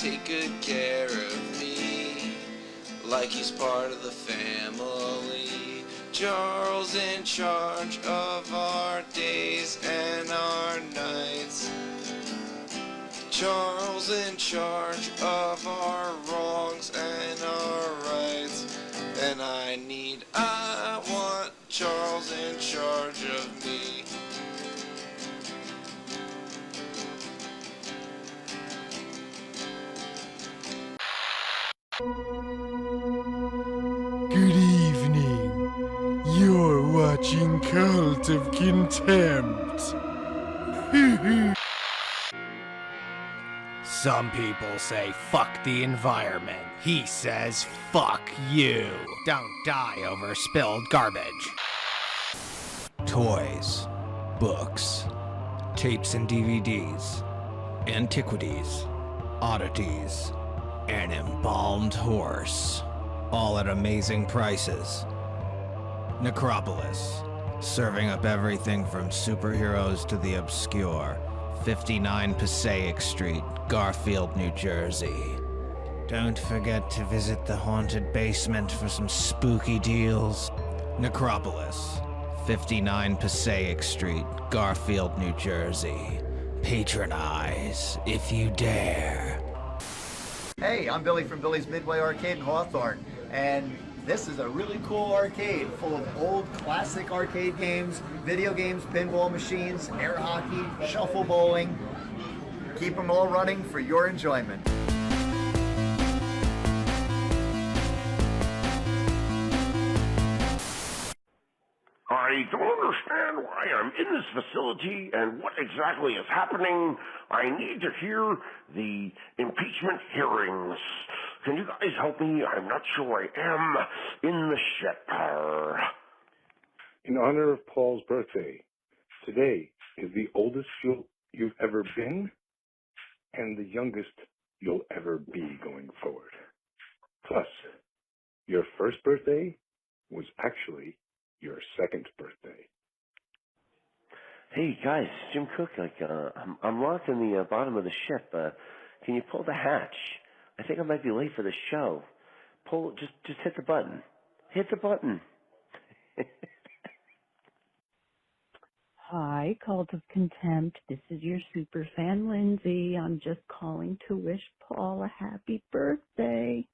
take good care of me, like he's part of the family. Charles in charge of our days and our nights. Charles in charge of our wrongs and our rights. And I want Charles in charge of me. Good evening. You're watching Cult of Contempt. Some people say fuck the environment. He says fuck you. Don't die over spilled garbage. Toys, books, tapes and DVDs, antiquities, oddities, an embalmed horse. All at amazing prices. Necropolis, serving up everything from superheroes to the obscure. 59 Passaic Street, Garfield, New Jersey. Don't forget to visit the haunted basement for some spooky deals. Necropolis, 59 Passaic Street, Garfield, New Jersey. Patronize if you dare. Hey, I'm Billy from Billy's Midway Arcade in Hawthorne, and this is a really cool arcade full of old classic arcade games, video games, pinball machines, air hockey, shuffle bowling. Keep them all running for your enjoyment. I don't understand why I'm in this facility and what exactly is happening. I need to hear the impeachment hearings. Can you guys help me? I'm not sure I am in the shit. In honor of Paul's birthday, today is the oldest you've ever been and the youngest you'll ever be going forward. Plus, your first birthday was actually your second birthday. Hey guys, Jim Cook. I'm locked in the bottom of the ship. Can you pull the hatch? I think I might be late for the show. Just hit the button. Hit the button. Hi, Cult of Contempt. This is your super fan, Lindsay. I'm just calling to wish Paul a happy birthday.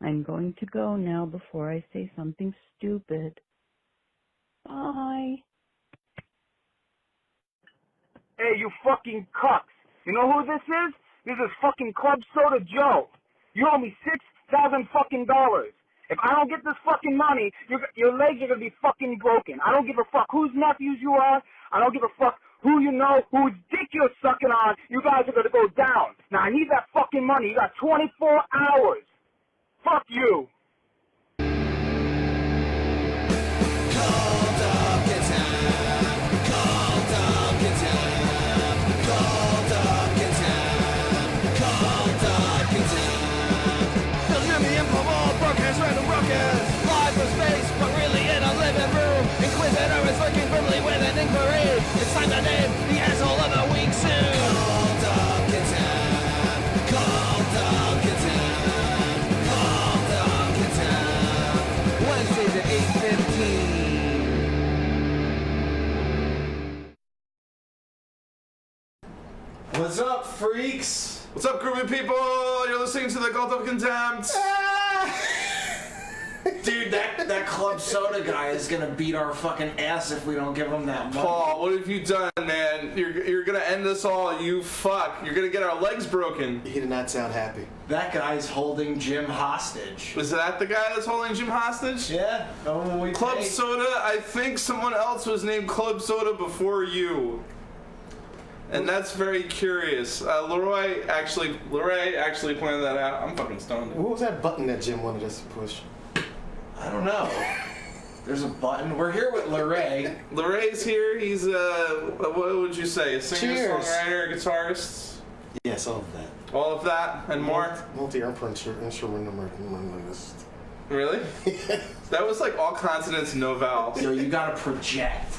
I'm going to go now before I say something stupid. Bye. Hey, you fucking cucks. You know who this is? This is fucking Club Soda Joe. You owe me $6,000 fucking dollars. If I don't get this fucking money, your legs are gonna be fucking broken. I don't give a fuck whose nephews you are. I don't give a fuck who you know, whose dick you're sucking on. You guys are gonna go down. Now I need that fucking money. You got 24 hours. Fuck you. Random ruckus, live for space, but really in a living room. Inquisitor is looking firmly with an inquiry. It's time to name the asshole of the week soon. Cult of Contempt, Cult of Contempt, Cult of Contempt. Wednesdays at 8:15. What's up, freaks? What's up, groovy people? You're listening to the Cult of Contempt. Dude, that Club Soda guy is gonna beat our fucking ass if we don't give him that money. Paul, what have you done, man? You're gonna end us all, you fuck. You're gonna get our legs broken. He did not sound happy. That guy's holding Jim hostage. Was that the guy that's holding Jim hostage? Yeah. Oh, Club Soda, I think someone else was named Club Soda before you. And that's very curious. Laree actually pointed that out. I'm fucking stoned. What was that button that Jim wanted us to push? I don't know. There's a button. We're here with Laree. Laree's here. He's what would you say? A singer, Cheers. songwriter, guitarist? Yes, all of that. All of that and more? Multi-instrumentalist. Really? That was like all consonants, no vowels. Yo, you gotta project.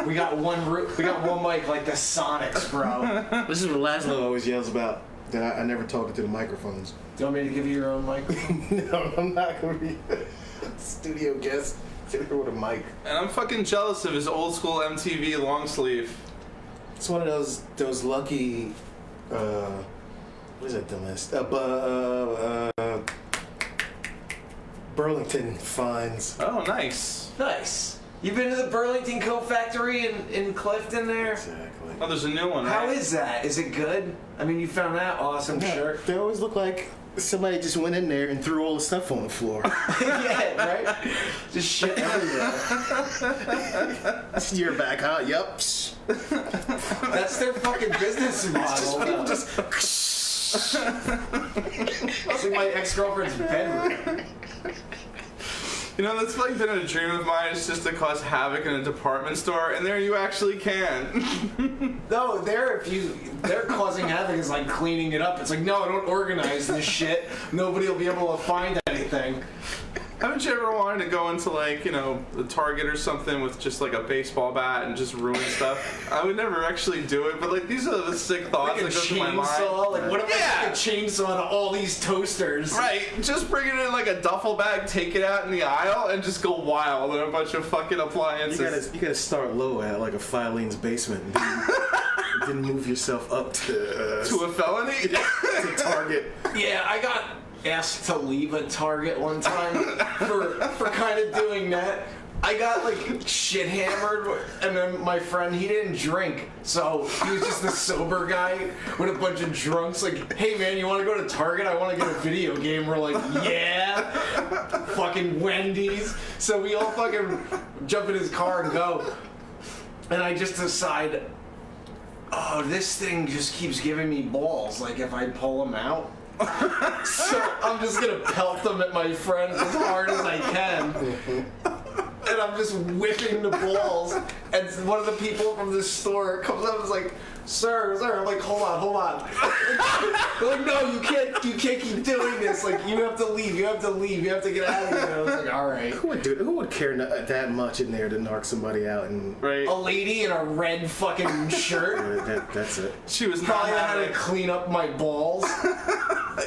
We got one mic like the Sonics, bro. This is what Laszlo always yells about. that I never talk into the microphones. Do you want me to give you your own mic? No, I'm not gonna be a studio guest sitting here with a mic. And I'm fucking jealous of his old school MTV long sleeve. It's one of those lucky, what is that dumbass? Burlington finds. Oh, nice. Nice. You've been to the Burlington Coat Factory in Clifton there? Exactly. Oh, there's a new one, How right? is that? Is it good? I mean, you found that awesome shirt. They always look like somebody just went in there and threw all the stuff on the floor. Yeah, right? Just shit everywhere. You're back, huh? Yup. That's their fucking business model. It's like my ex-girlfriend's bedroom. You know, that's like been a dream of mine, is just to cause havoc in a department store, and there you actually can. No, they're causing havoc is like cleaning it up. It's like, no, don't organize this shit. Nobody will be able to find anything. Haven't you ever wanted to go into, like, you know, the Target or something with just like a baseball bat and just ruin stuff? I would never actually do it, but like these are the sick thoughts Like a that go through my mind. chainsaw? Like, what if I take a chainsaw to all these toasters? Right, just bring it in like a duffel bag, take it out in the aisle, and just go wild in a bunch of fucking appliances. You gotta start low at like a Filene's basement and then move yourself up to a felony? to Target. Yeah, I got asked to leave a Target one time for kind of doing that. I got like shit hammered, and then my friend, he didn't drink, so he was just the sober guy with a bunch of drunks. Like, hey man, you want to go to Target? I want to get a video game. We're like, yeah, fucking Wendy's. So we all fucking jump in his car and go, and I just decide, oh, this thing just keeps giving me balls. Like if I pull them out. So I'm just gonna pelt them at my friend as hard as I can. And I'm just whipping the balls. And one of the people from the store comes up and is like, sir. I'm like, hold on. They're like, no, you can't keep doing this. Like, you have to leave. You have to get out of here. And I was like, all right. Who would care that much in there to knock somebody out? And right. A lady in a red fucking shirt. That's it. She was probably not had to having clean up my balls.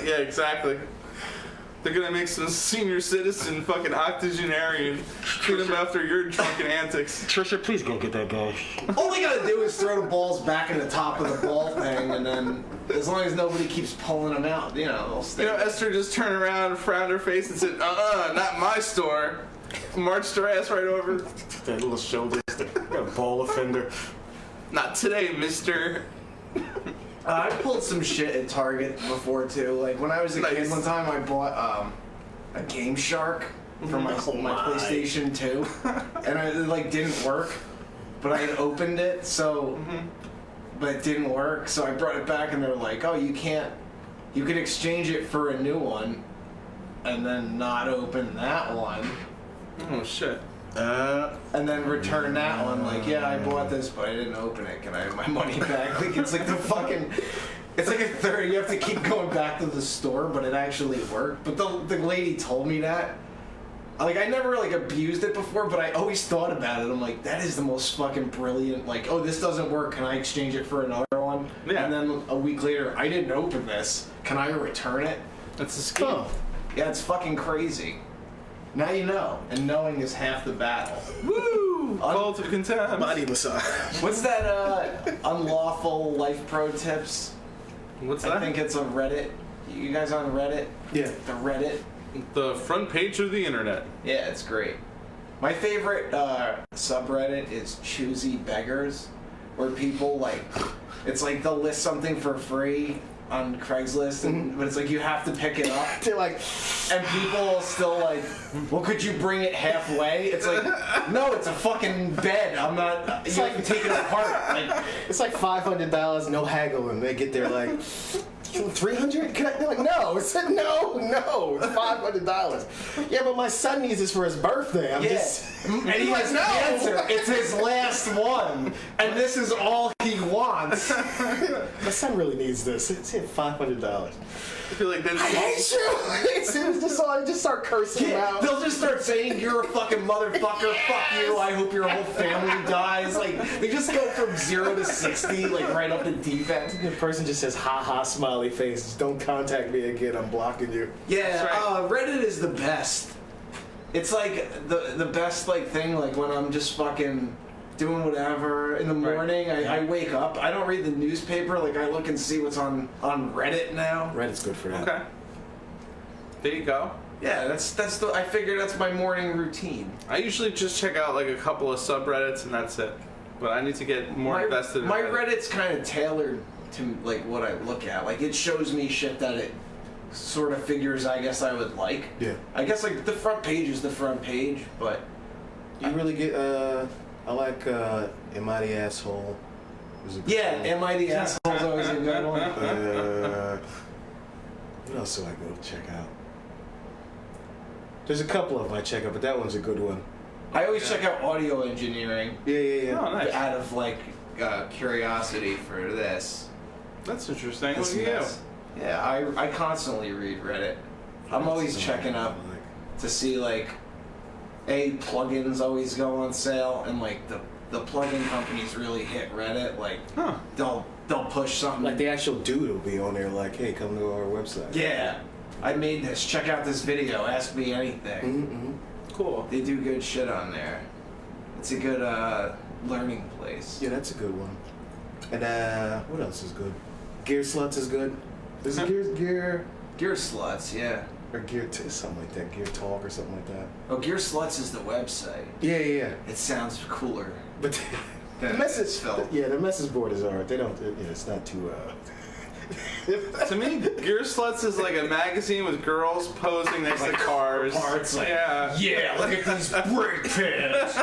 Yeah, exactly. They're gonna make some senior citizen fucking octogenarian clean them after your drunken antics. Trisha, please go get that guy. All they gotta do is throw the balls back in the top of the ball thing, and then as long as nobody keeps pulling them out, you know, they'll stay. You know, Esther just turned around, frowned her face, and said, not my store. Marched her ass right over. That little shoulder, got a ball offender. Not today, mister. I pulled some shit at Target before too. Like when I was a kid, one time I bought a Game Shark for my PlayStation 2, and it like didn't work. But I had opened it, so but it didn't work. So I brought it back, and they're like, "Oh, you can't. You can exchange it for a new one, and then not open that one." Oh shit. And then return that one, like, yeah, I bought this, but I didn't open it. Can I have my money back? Like, it's like the fucking, it's like a third. You have to keep going back to the store, but it actually worked. But the lady told me that. Like, I never like abused it before, but I always thought about it. I'm like, that is the most fucking brilliant. Like, oh, this doesn't work. Can I exchange it for another one? Yeah. And then a week later, I didn't open this. Can I return it? That's a scheme. Oh. Yeah, it's fucking crazy. Now you know, and knowing is half the battle. Woo! Call to contempt. Body massage. What's that unlawful life pro tips? What's that? I think it's on Reddit. You guys on Reddit? Yeah. The Reddit? The front page of the internet. Yeah, it's great. My favorite subreddit is Choosy Beggars, where people like, it's like they'll list something for free on Craigslist, but it's like you have to pick it up. They're like, and people still like, well, could you bring it halfway? It's like, no, it's a fucking bed. I'm not. You have to take it apart. Like, it's like $500, no haggling. They get there like, $300? They're like, no. It said no. It's $500. Yeah, but my son needs this for his birthday. I'm just. And he has no answer. It's his last +1, and this is all he wants. My son really needs this. It's hit $500. I feel like that's. I hate you. It's just all, just start cursing him out. They'll just start saying, "You're a fucking motherfucker. Fuck you. I hope your whole family dies." Like they just go from 0 to 60, like right up the deep end. The person just says, "Ha ha, smiley face. Don't contact me again. I'm blocking you." Yeah, right. Reddit is the best. It's like the best like thing. Like when I'm just fucking doing whatever in the morning. I wake up. I don't read the newspaper. Like I look and see what's on Reddit now. Reddit's good for that. Okay. There you go. Yeah, I figure that's my morning routine. I usually just check out like a couple of subreddits and that's it. But I need to get more invested in my Reddit. Reddit's kind of tailored to like what I look at. Like it shows me shit that it sort of figures I guess I would like. Yeah. I guess like the front page is the front page, but you really get I like Am I the Asshole? Am I the Asshole is always a good one. What else do I go check out? There's a couple of them I check out, but that one's a good one. I always check out audio engineering. Yeah. Oh, nice. Out of like curiosity for this. That's interesting. This What do you do? mess. Yeah, I constantly read Reddit. I'm always checking up to see like plugins always go on sale, and like the plugin companies really hit Reddit. Like they'll push something. Like the actual dude will be on there like, "Hey, come to our website." Yeah, I made this. Check out this video. Ask me anything. Mm-hmm. Cool. They do good shit on there. It's a good learning place. Yeah, that's a good one. And what else is good? Gear Sluts is good. Is it Gear Sluts, yeah. or something like that? Gear Talk or something like that. Oh, Gear Sluts is the website. Yeah. It sounds cooler. But The message, felt. yeah, the message board is alright. They don't. It's not too. To me, Gear Sluts is like a magazine with girls posing next to cars. Parts, like, yeah, look at these brake pads.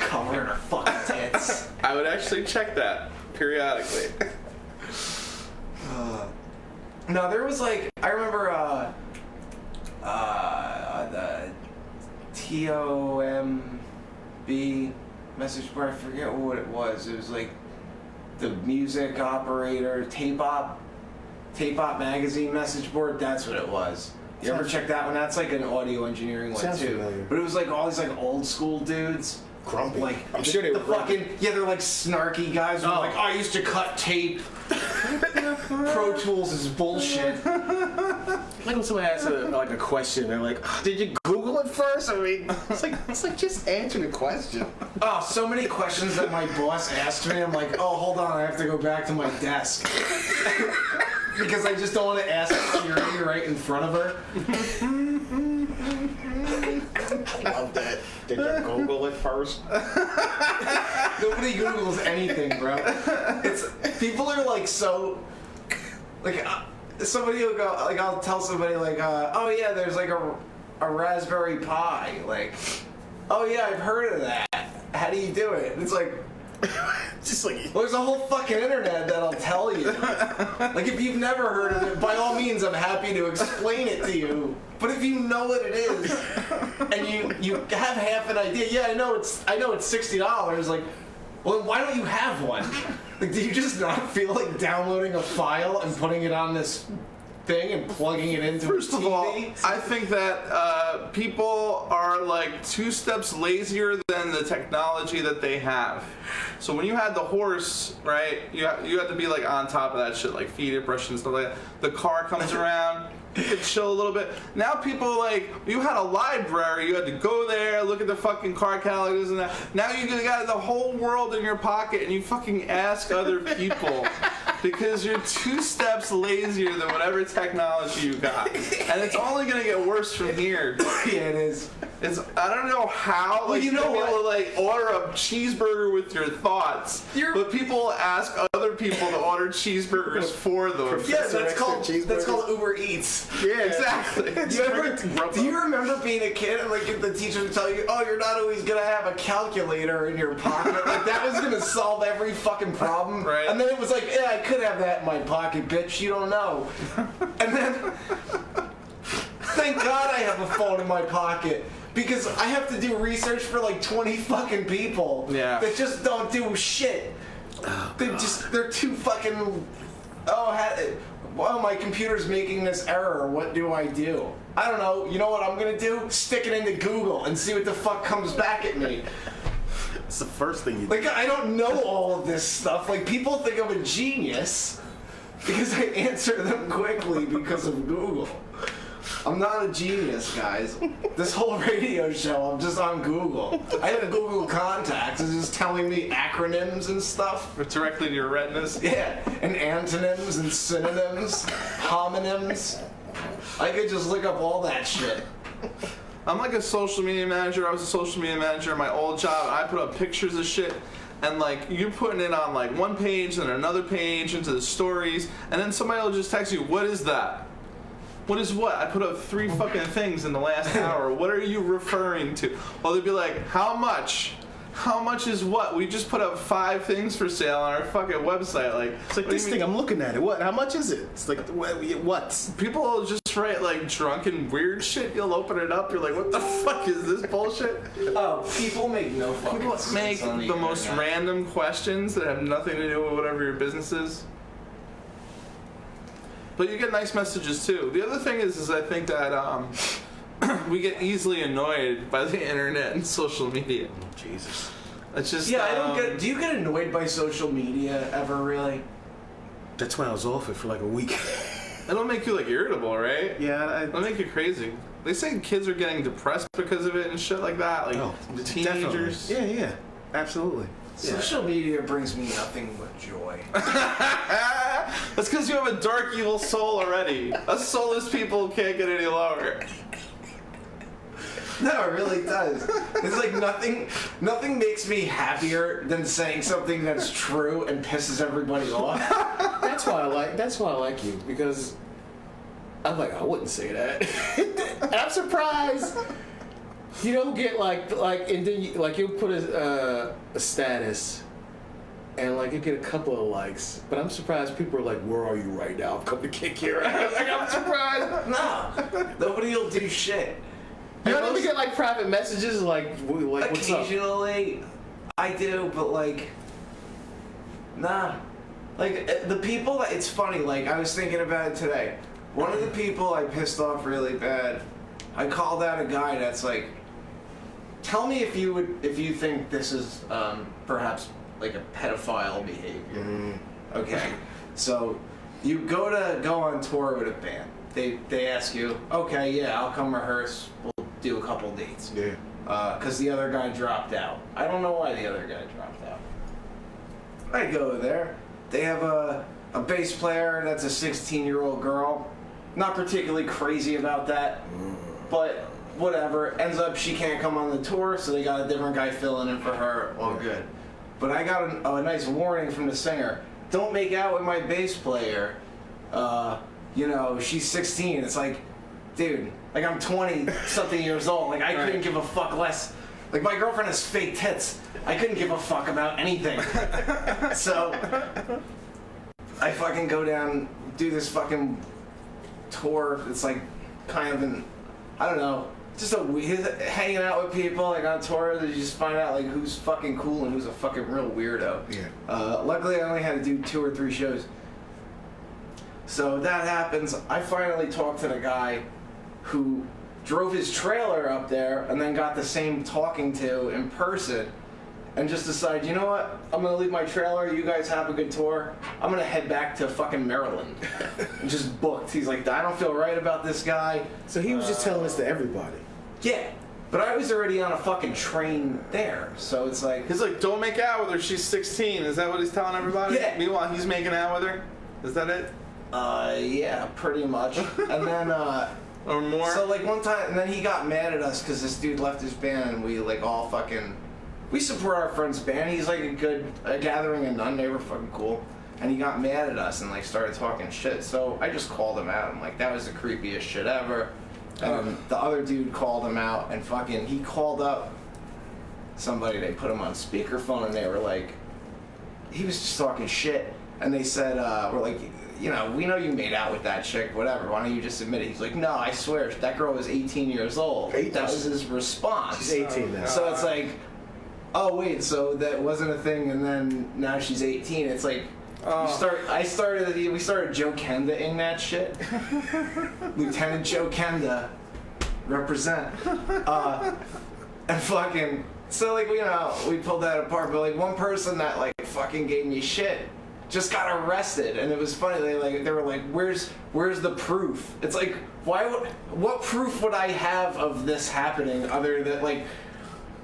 Covering her fucking tits. I would actually check that periodically. No, there was like, I remember the TOMB message board, I forget what it was. It was like the music operator, Tape Op magazine message board, that's what it was. You ever check that one? That's like an audio engineering one Sounds too. familiar. But it was like all these like old school dudes. Grumpy. Like I'm sure they were grumpy. they're like snarky guys who are like, I used to cut tape. Pro Tools is bullshit. Like when somebody asks a question, they're like, "Did you Google it first?" I mean, it's like just answer the question. Oh, so many questions that my boss asked me. I'm like, oh, hold on, I have to go back to my desk. Because I just don't want to ask Siri right in front of her. I love that. Did you Google it first? Nobody Googles anything, bro. People are like so, like somebody will go, like I'll tell somebody like, oh yeah, there's like a Raspberry Pi, like, oh yeah, I've heard of that. How do you do it? And it's like, Just like well, there's a whole fucking internet that'll tell you. Like if you've never heard of it, by all means, I'm happy to explain it to you. But if you know what it is, and you have half an idea, yeah, I know it's $60. Like, well, then why don't you have one? Like, do you just not feel like downloading a file and putting it on this thing and plugging it into First a of TV? all, I think that people are like 2 steps lazier than the technology that they have. So when you had the horse, right, you have to be like on top of that shit, like feed it, brush it, and stuff like that. The car comes around, you could chill a little bit. Now people like, you had a library, you had to go there, look at the fucking car catalogs and that. Now you got the whole world in your pocket and you fucking ask other people because you're 2 steps lazier than whatever technology you got. And it's only gonna get worse from here. Yeah, it is. I don't know how, like, you know you're what? able to like order a cheeseburger with your thoughts, but people ask other people to order cheeseburgers for them. Yeah, that's called Uber Eats. yeah, Exactly. Do you remember being a kid and like the teacher would tell you, oh, you're not always gonna have a calculator in your pocket? Like that was gonna solve every fucking problem. Right. And then it was like, yeah, I could have that in my pocket, bitch. You don't know. And then, thank God I have a phone in my pocket. because I have to do research for like 20 fucking people that just don't do shit. They're too fucking. Well, my computer's making this error. What do? I don't know. You know what I'm gonna do? Stick it into Google and see what the fuck comes back at me. It's the first thing you do. Like, I don't know all of this stuff. Like, people think I'm a genius because I answer them quickly because of Google. I'm not a genius, guys. This whole radio show, I'm just on Google. I have Google Contacts. It's just telling me acronyms and stuff. Or directly to your retinas? Yeah, and antonyms and synonyms, homonyms. I could just look up all that shit. I'm like a social media manager. I was a social media manager in my old job. I put up pictures of shit, and like you're putting it on like one page and another page into the stories, and then somebody will just text you, "What is that? What is what? I put up 3 fucking things in the last hour. What are you referring to?" Well, they'd be like, "How much? How much is what? We just put up 5 things for sale on our fucking website." Like, it's like this thing. I'm looking at it. What? How much is it? It's like what? People will just write like drunken weird shit. You'll open it up. You're like, "What the fuck is this bullshit?" Oh, people make no fucking sense. People make the most random questions that have nothing to do with whatever your business is. But you get nice messages too. The other thing is I think that we get easily annoyed by the internet and social media. Jesus. It's just I don't get. Do you get annoyed by social media ever? Really? That's when I was off it for like a week. It'll make you like irritable, right? Yeah. It'll make you crazy. They say kids are getting depressed because of it and shit like that. Like the teenagers. Definitely. Yeah. Absolutely. Social media brings me nothing but joy. That's because you have a dark, evil soul already. Us soulless people can't get any lower. No, it really does. It's like nothing makes me happier than saying something that's true and pisses everybody off. That's why I like you, because I'm like, I wouldn't say that. And I'm surprised. You don't get like, and then you'll put a status, and like you get a couple of likes. But I'm surprised people are like, "Where are you right now? I'm coming to kick your ass." Like, I'm surprised. No, nobody will do shit. You don't even get like private messages like what's up? Occasionally, I do, but like, nah. Like the people that it's funny. Like I was thinking about it today. One of the people I pissed off really bad. I called out a guy that's like, tell me if you think this is perhaps like a pedophile behavior. Okay, so you go on tour with a band. They ask you, okay, yeah, I'll come rehearse. We'll do a couple dates. Yeah. Because the other guy dropped out. I don't know why the other guy dropped out. I go there. They have a bass player that's a 16-year-old girl. Not particularly crazy about that, but whatever. Ends up she can't come on the tour, so they got a different guy filling in for her. All good. But I got a nice warning from the singer. Don't make out with my bass player. She's 16. It's like, dude, like I'm 20-something years old. Like I couldn't give a fuck less. Like my girlfriend has fake tits. I couldn't give a fuck about anything. So I fucking go down, do this fucking tour. It's like kind of I don't know, just hanging out with people like on tour that you just find out like who's fucking cool and who's a fucking real weirdo. Yeah. Luckily I only had to do 2 or 3 shows. So that happens. I finally talked to the guy who drove his trailer up there and then got the same talking to in person and just decided, you know what? I'm going to leave my trailer. You guys have a good tour. I'm going to head back to fucking Maryland. And just booked. He's like, I don't feel right about this guy. So he was just telling this to everybody. Yeah. But I was already on a fucking train there. So it's like... He's like, don't make out with her. She's 16. Is that what he's telling everybody? Yeah. Meanwhile, he's making out with her? Is that it? Yeah, pretty much. And then, or more? So, like, one time, and then he got mad at us because this dude left his band and we, like, all fucking... We support our friend's band. He's, like, a gathering of none. They were fucking cool. And he got mad at us and, like, started talking shit. So I just called him out. I'm like, that was the creepiest shit ever. And the other dude called him out and fucking... He called up somebody. They put him on speakerphone and they were like... He was just talking shit. and they said, we're like, you know, we know you made out with that chick, whatever. Why don't you just admit it? He's like, no, I swear, that girl was 18 years old. That was his response. She's 18 now. So it's like, oh wait, so that wasn't a thing, and then now she's 18. It's like, we started Joe Kenda-ing that shit. Lieutenant Joe Kenda, represent. And fucking, so like, you know, we pulled that apart, but like one person that like fucking gave me shit just got arrested, and it was funny. They were like, "Where's the proof?" It's like, what proof would I have of this happening other than like,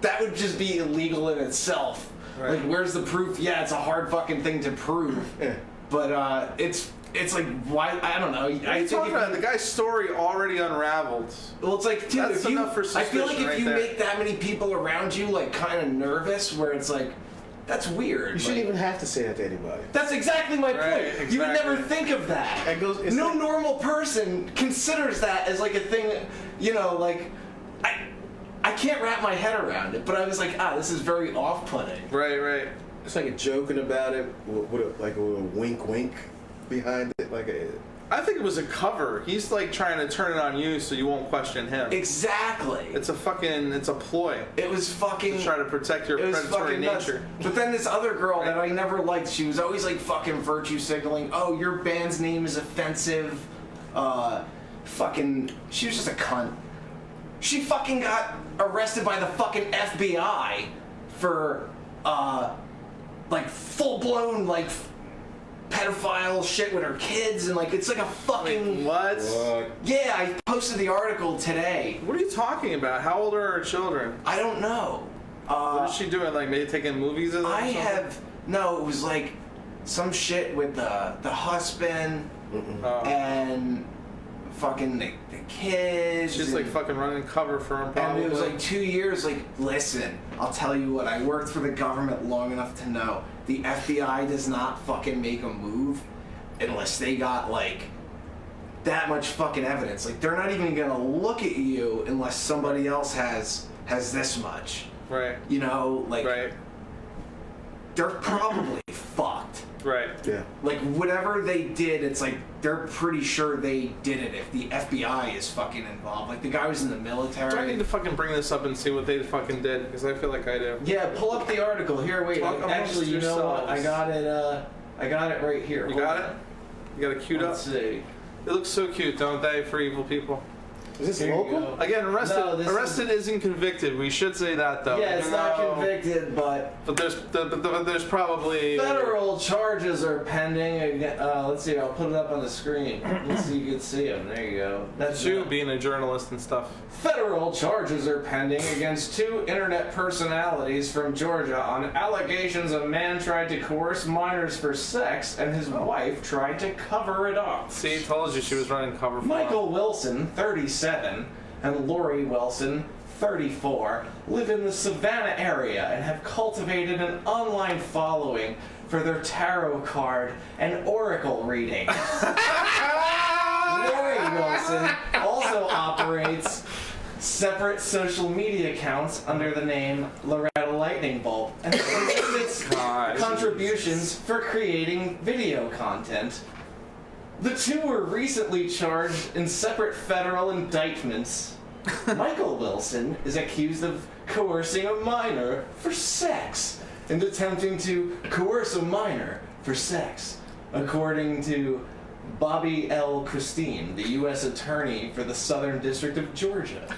that would just be illegal in itself. Right. Like, where's the proof? Yeah, it's a hard fucking thing to prove, but it's like, why? I don't know. I think the guy's story already unraveled. Well, it's like, dude, that's enough for suspicion. I feel like if you make that many people around you like kind of nervous, where it's like, that's weird. You shouldn't even have to say that to anybody. That's exactly my point. Exactly. You would never think of that. No normal person considers that as like a thing, you know, like, I can't wrap my head around it, but I was like, this is very off-putting. Right. It's like a joking about it with a wink behind it, I think it was a cover. He's like trying to turn it on you so you won't question him. Exactly. It's a ploy. It was fucking... To try to protect your predatory nature. But then this other girl that I never liked, she was always like fucking virtue signaling. Oh, your band's name is offensive. She was just a cunt. She fucking got arrested by the fucking FBI for, like, full-blown, like, pedophile shit with her kids, and like, it's like a fucking... What? Yeah, I posted the article today. What are you talking about? How old are her children? I don't know. What is she doing? Like, maybe taking movies or something? No, it was like some shit with the husband and fucking the kids. She's like fucking running cover for him, probably. And it was like 2 years, like, listen, I'll tell you what, I worked for the government long enough to know the FBI does not fucking make a move unless they got like that much fucking evidence. Like, they're not even gonna look at you unless somebody else has this much. Right. You know, like, right. They're probably fucked. Right. Yeah. Like, whatever they did, it's like they're pretty sure they did it if the FBI is fucking involved. Like, the guy was in the military. Do I need to fucking bring this up and see what they fucking did? Because I feel like I do. Yeah, pull up the article. Here, wait. Actually, you know what? I got it right here. You got it? You got it queued up? Let's see. They look so cute, don't they, for evil people? Is this local? Again, arrested isn't convicted. We should say that, though. Yeah, it's not convicted, but there's probably federal charges are pending. Let's see. I'll put it up on the screen. Let's see if you can see them. There you go. That's you being a journalist and stuff. Federal charges are pending against 2 internet personalities from Georgia on allegations a man tried to coerce minors for sex and his wife tried to cover it up. See, told you she was running cover for Michael Wilson, 37, and Laree Wilson, 34, live in the Savannah area and have cultivated an online following for their tarot card and oracle readings. Laree Wilson also operates separate social media accounts under the name Loretta Lightning Bolt and solicits contributions for creating video content. The 2 were recently charged in separate federal indictments. Michael Wilson is accused of coercing a minor for sex and attempting to coerce a minor for sex, according to Bobby L. Christine, the U.S. Attorney for the Southern District of Georgia.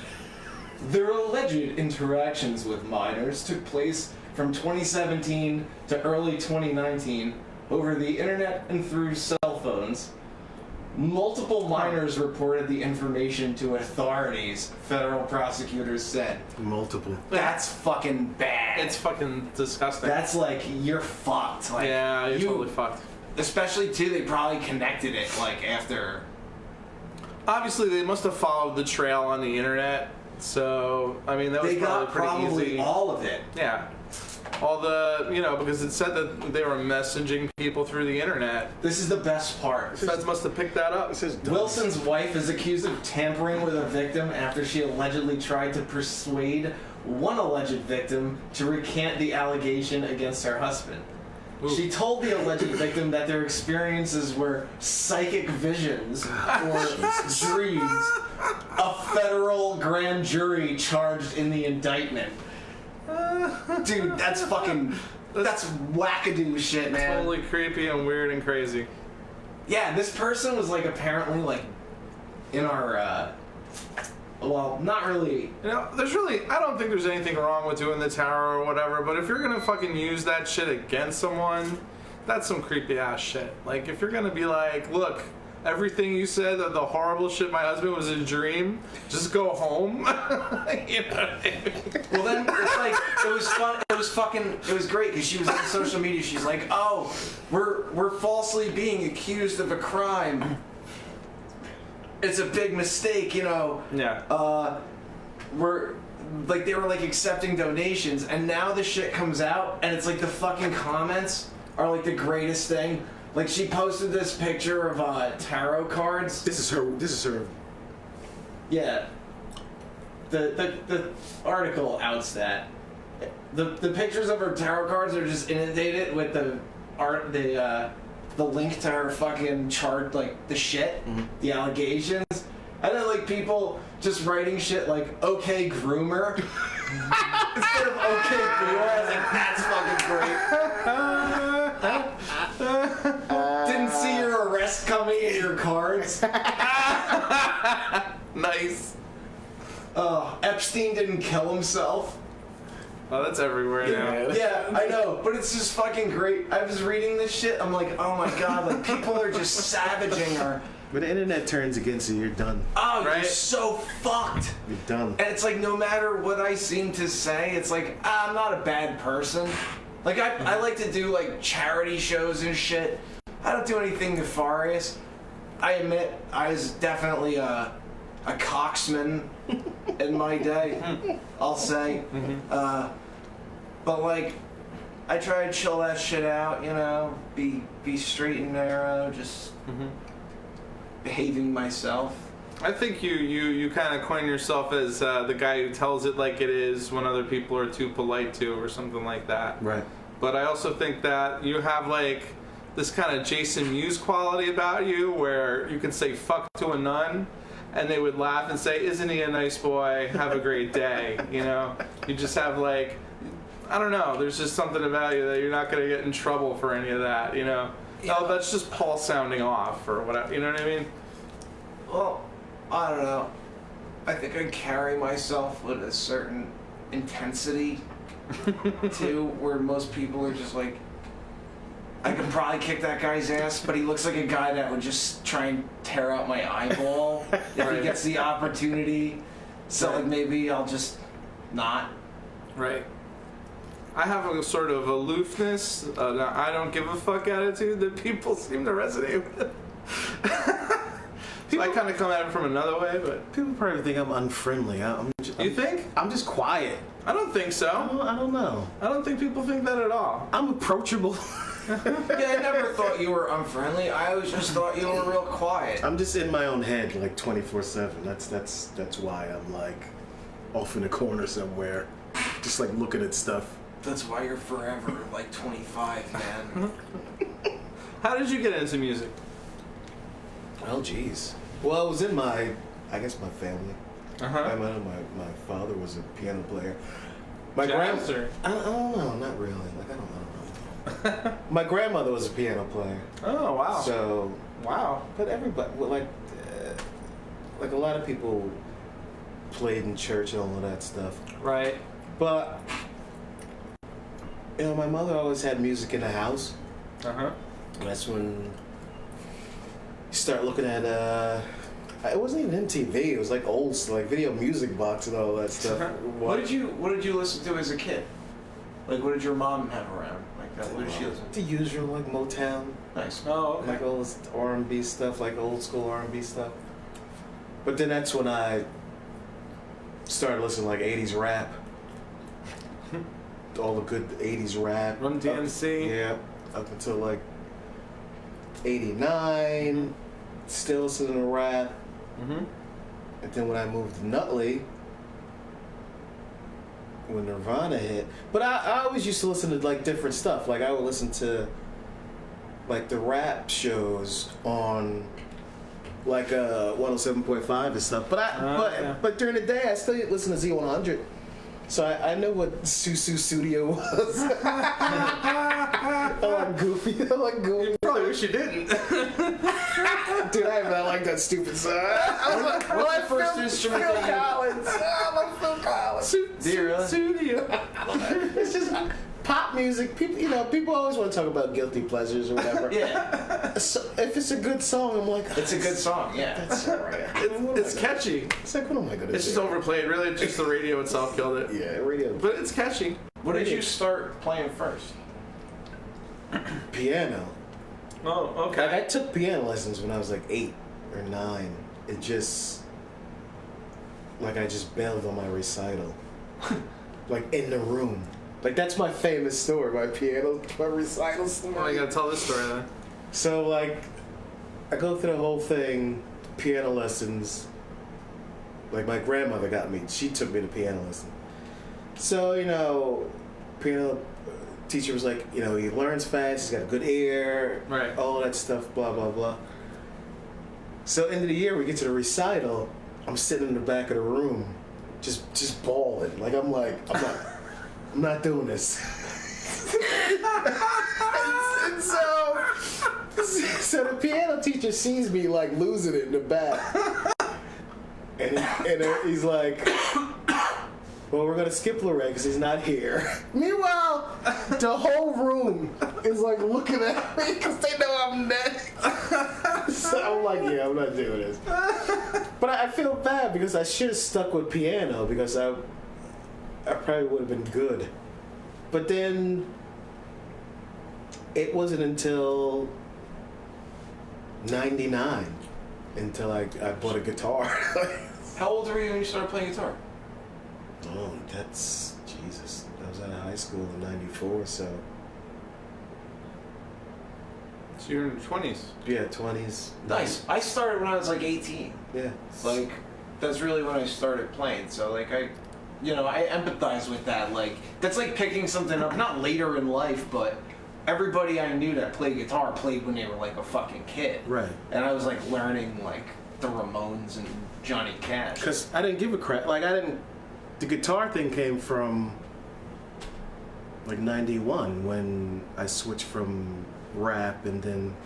Their alleged interactions with minors took place from 2017 to early 2019 over the internet and through cell phones. Multiple minors reported the information to authorities, federal prosecutors said. Multiple. That's fucking bad. It's fucking disgusting. That's like, you're fucked. Like, yeah, you're totally fucked. Especially, too, they probably connected it, like, after... Obviously, they must have followed the trail on the internet, so, I mean, that was probably pretty easy. All of it. Yeah. All the, because it said that they were messaging people through the internet. This is the best part. Feds must have picked that up. Wilson's wife is accused of tampering with a victim after she allegedly tried to persuade one alleged victim to recant the allegation against her husband. She told the alleged victim that their experiences were psychic visions or dreams. A federal grand jury charged in the indictment. Dude, that's wackadoo shit, man. Totally creepy and weird and crazy. Yeah, this person was like apparently like in our well, not really. You know, I don't think there's anything wrong with doing the tarot or whatever, but if you're gonna fucking use that shit against someone, that's some creepy ass shit. Like, if you're gonna be like, look, everything you said, the horrible shit my husband was a dream, just go home. You know what I mean? Well, then it's like it was fun. It was great because she was on social media. She's like, oh, we're falsely being accused of a crime. It's a big mistake, you know. Yeah. We're like, they were like accepting donations, and now the shit comes out, and it's like the fucking comments are like the greatest thing. Like, she posted this picture of tarot cards. This is her. Yeah. The article outs that. The pictures of her tarot cards are just inundated with the link to her fucking chart, like the shit, the allegations, and then like people just writing shit like "okay groomer" instead of "okay booer." I was like, that's fucking great. Didn't see your arrest coming in your cards. Nice. Epstein didn't kill himself. Oh, that's everywhere now. Yeah, I know, but it's just fucking great. I was reading this shit, I'm like, oh my god, like, people are just savaging her. When the internet turns against you, you're done. Oh, right? You're so fucked. You're done. And it's like, no matter what I seem to say, it's like, I'm not a bad person. Like, I like to do, like, charity shows and shit. I don't do anything nefarious. I admit, I was definitely a cocksman in my day, I'll say. But like, I try to chill that shit out, you know, be straight and narrow, just behaving myself. I think you kind of coin yourself as the guy who tells it like it is when other people are too polite to, or something like that. Right. But I also think that you have like this kind of Jason Mewes quality about you, where you can say fuck to a nun, and they would laugh and say, isn't he a nice boy? Have a great day. You know, you just have like, I don't know, there's just something about you that you're not going to get in trouble for any of that, you know. Yeah. Oh, that's just Paul sounding off or whatever, you know what I mean? Well, I don't know. I think I carry myself with a certain intensity, too, where most people are just like, I could probably kick that guy's ass, but he looks like a guy that would just try and tear out my eyeball if he gets the opportunity. So like, maybe I'll just not. Right. I have a sort of aloofness, I don't give a fuck attitude that people seem to resonate with. So I kind of come at it from another way, but People probably think I'm unfriendly. you think? I'm just quiet. I don't think so. I don't know. I don't think people think that at all. I'm approachable. Yeah, I never thought you were unfriendly. I always just thought you were real quiet. I'm just in my own head like 24/7. That's why I'm like off in a corner somewhere, just like looking at stuff. That's why you're forever like 25, man. How did you get into music? Oh, jeez. Well, it was in my family. My father was a piano player. My grandmother. I don't know, not really. Like I don't know. My grandmother was a piano player. Oh wow. So wow. But everybody, like a lot of people played in church and all of that stuff. Right. But you know, my mother always had music in the house. That's when you start looking at it wasn't even MTV. It was like old, like Video Music Box and all that stuff. What did you listen to as a kid? Like, what did your mom have around? Like, what did she listen to? The usual, like Motown. Nice. Oh, okay. Like all this R&B stuff, like old school R&B stuff. But then that's when I started listening to like 80s rap. All the good 80s rap. Run DMC. Yeah, up until like 89. Still listening to rap. And then when I moved to Nutley, when Nirvana hit. But I always used to listen to like different stuff. Like I would listen to like the rap shows on like 107.5 and stuff. But during the day I still listen to Z100. So I know what Susu Studio was. I like Goofy. You probably wish you didn't. Dude, I like that stupid song. What's the first instrument Phil that you... Collins. I love Phil Collins. Do you really? Studio. I don't know. It's just pop music. People always want to talk about guilty pleasures or whatever. Yeah. So if it's a good song, I'm like, It's a good song, yeah. That's alright. It's catchy. It's like, what am I gonna do? It's just overplayed. Really, it's just the radio itself killed it. Yeah, radio. But it's catchy. What did you start playing first? Piano. Oh, okay. Like I took piano lessons when I was like 8 or 9. It just, like I just bailed on my recital, like in the room. Like that's my famous story, my recital story. Oh, you gotta tell this story then. So like, I go through the whole thing, piano lessons. Like my grandmother got me. She took me to piano lesson. So piano teacher was like, he learns fast. He's got a good ear. Right. All that stuff. Blah blah blah. So end of the year, we get to the recital. I'm sitting in the back of the room, just bawling. Like I'm not doing this. And so the piano teacher sees me like losing it in the back, and he's like, "Well, we're gonna skip Laree because he's not here." Meanwhile, the whole room is like looking at me because they know I'm next. So I'm like, "Yeah, I'm not doing this." But I feel bad because I should have stuck with piano because I probably would have been good. But then it wasn't until 99 until I bought a guitar. How old were you when you started playing guitar? Oh, that's Jesus. I was out of high school in 94, so. So you're in your 20s. Yeah, 20s. Nice. I started when I was like 18. Yeah. Like, that's really when I started playing. So, like, I empathize with that. Like, that's like picking something up, not later in life, but everybody I knew that played guitar played when they were like a fucking kid. Right. And I was like learning like the Ramones and Johnny Cash. Because I didn't give a crap. Like, the guitar thing came from like 91 when I switched from rap and then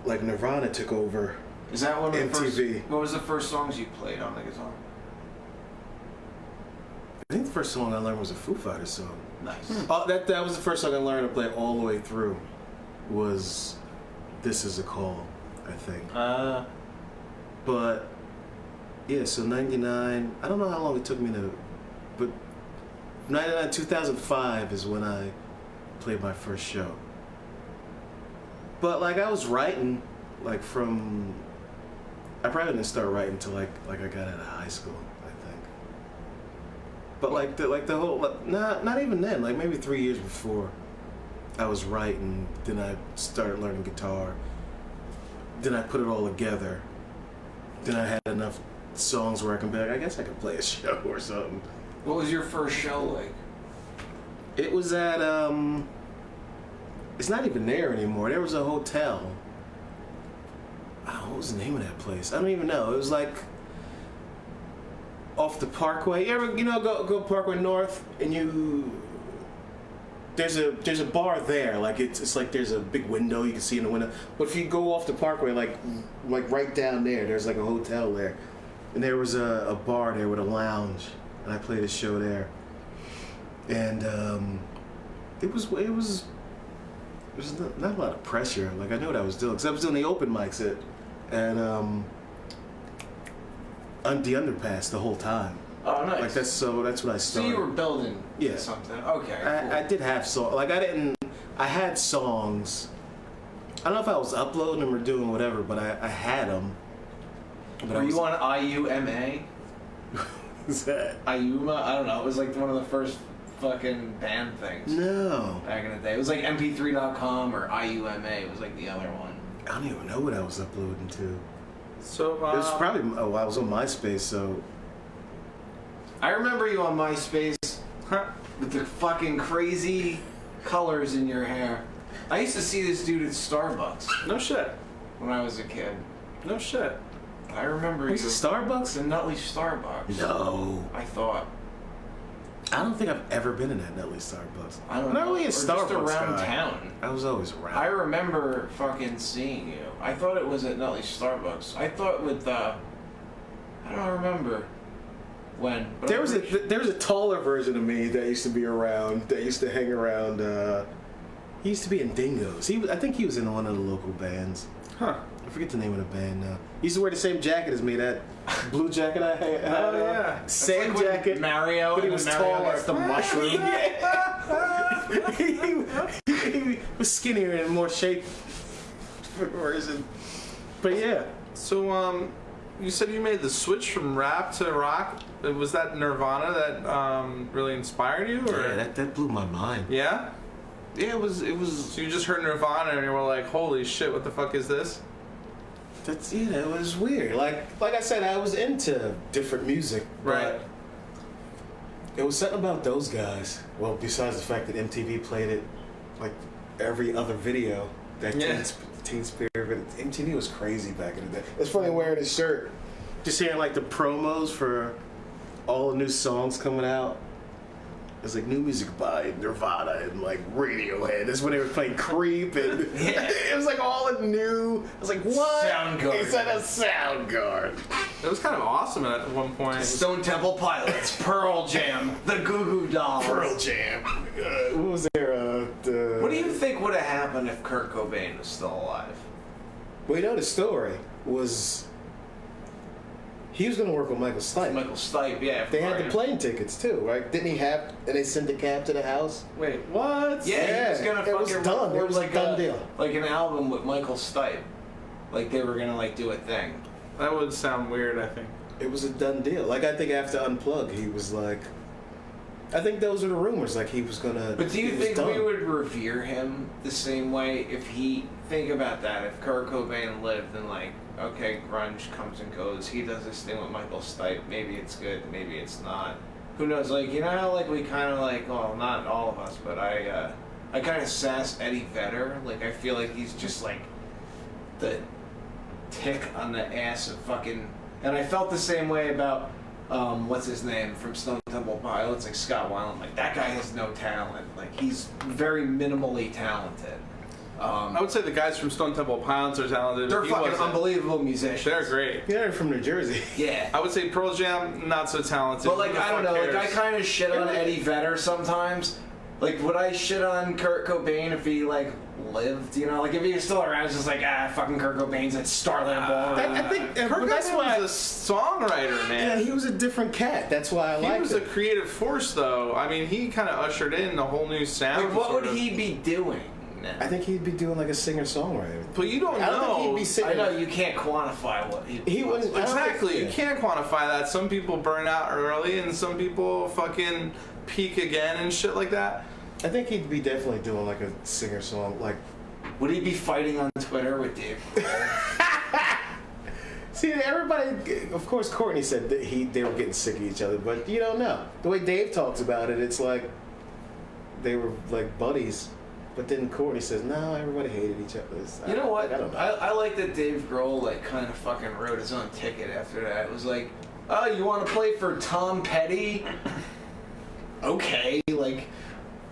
like Nirvana took over. Is that one of the MTV. first? What was the first songs you played on the guitar? I think the first song I learned was a Foo Fighters song. Nice. Oh, that was the first song I learned to play all the way through. Was "This Is a Call," I think. But yeah, so 99. I don't know how long it took me but 99, 2005 is when I played my first show. But like I was writing, like from. I probably didn't start writing until like I got out of high school. But like the whole, not even then, like maybe 3 years before I was writing, then I started learning guitar, then I put it all together, then I had enough songs where I can be like, I guess I could play a show or something. What was your first show like? It was at, it's not even there anymore. There was a hotel. What was the name of that place? I don't even know. It was like off the Parkway. You ever go Parkway North and there's a bar there. Like it's like there's a big window you can see in the window. But if you go off the Parkway, like right down there's like a hotel there, and there was a bar there with a lounge, and I played a show there. And it was not a lot of pressure. Like I knew what I was doing because I was doing the open mics and on the underpass the whole time. Oh, nice. Like that's what I started. So you were building something. Okay. Cool. I did have songs. Like I had songs. I don't know if I was uploading them or doing whatever, but I had them. Were you on IUMA? What's that? IUMA? I don't know. It was like one of the first fucking band things. No. Back in the day. It was like mp3.com or IUMA. It was like the other one. I don't even know what I was uploading to. So it was probably I was on MySpace, so I remember you on MySpace with the fucking crazy colors in your hair. I used to see this dude at Starbucks. No shit. When I was a kid. No shit. I remember What's you. Starbucks? The Nutley Starbucks. No. I thought. I don't think I've ever been in that Nutley Starbucks. I don't Not know. really a Or Starbucks just around guy. town. I was always around. I remember fucking seeing you. I thought it was at Nutley Starbucks. I thought with I don't remember when. But There was a taller version of me that used to be around. That used to hang around. He used to be in Dingoes. I think he was in one of the local bands. Huh. I forget the name of the band now. He used to wear the same jacket as me. That blue jacket I had. Oh yeah. Same like jacket. Mario, but he and was Mario taller. gets the mushroom. he was skinnier and more shape version. But yeah. So you said you made the switch from rap to rock. Was that Nirvana that really inspired you, or? Yeah, that blew my mind. Yeah? Yeah, it was. So you just heard Nirvana and you were like, "Holy shit! What the fuck is this?" It was weird. Like I said, I was into different music, Right. but it was something about those guys. Well, besides the fact that MTV played it like every other video, that Yeah. Teen Spirit, MTV was crazy back in the day. It's funny wearing his shirt, just hearing like the promos for all the new songs coming out. It's like new music by Nirvana and like Radiohead. That's when they were playing Creep and it was like all the new. I was like, what? Soundgarden. It's at a Soundgarden. It was kind of awesome at one point. Stone Temple Pilots, Pearl Jam, the Goo Goo Dolls. Pearl Jam. What was there? What do you think would have happened if Kurt Cobain was still alive? Well, you know the story was he was going to work with Michael Stipe. Michael Stipe, yeah. They had the plane tickets too, right? Didn't he have? And they sent the cab to the house. Wait, what? Yeah, he was gonna it was fucking done. record It was a done deal. like an album with Michael Stipe. Like they were gonna like do a thing. That would sound weird, I think. It was a done deal. Like I think after Unplug, he was like. I think those are the rumors. Like he was gonna. But do you it was think done. we would revere him the same way if he? Think about that. If Kurt Cobain lived and like, okay, grunge comes and goes. He does this thing with Michael Stipe. Maybe it's good. Maybe it's not. Who knows? Like you know how like we kind of like, well, not all of us, but I kind of sass Eddie Vedder. Like I feel like he's just like the tick on the ass of fucking. And I felt the same way about what's his name from Stone Temple Pilots, like Scott Weiland. Like that guy has no talent. Like he's very minimally talented. I would say the guys from Stone Temple Pilots are talented. They're He fucking wasn't. unbelievable musicians. They're great. Yeah, they're from New Jersey. Yeah. I would say Pearl Jam, not so talented. But like Who the I don't fuck know, like I cares? kind of shit on Eddie Vedder sometimes. Like would I shit on Kurt Cobain if he like lived? You know, like if he was still around, it's just like fucking Kurt Cobain's at Starland Ball. I think Kurt but that's Cobain why. was a songwriter, man. Yeah, he was a different cat. That's why I He liked was him. a creative force, though. I mean, he kind of ushered in the whole new sound. Like what sort would of. he be doing now? I think he'd be doing like a singer-songwriter. But you don't I don't know. think he'd be singing. I know you can't quantify what He wouldn't. I don't Exactly. think- You can't quantify that. Some people burn out early, and some people fucking peak again and shit like that. I think he'd be definitely doing like a singer-song, like. Would he be fighting on Twitter with Dave Grohl? See, everybody. Of course, Courtney said that they were getting sick of each other, but you don't know. The way Dave talks about it, it's like they were like buddies. But then Courtney says, "No, everybody hated each other." You know what? I don't know. I like that Dave Grohl like kind of fucking wrote his own ticket after that. It was like, oh, you want to play for Tom Petty? Okay, like,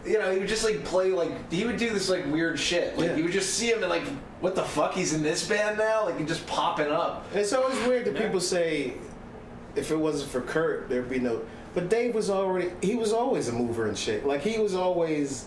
you know, he would just like play like he would do this like weird shit. Like Yeah. you would just see him and like, what the fuck? He's in this band now? Like, he just popping up. And it's always weird that people say, if it wasn't for Kurt, there'd be no. But Dave was always a mover and shit. Like he was always.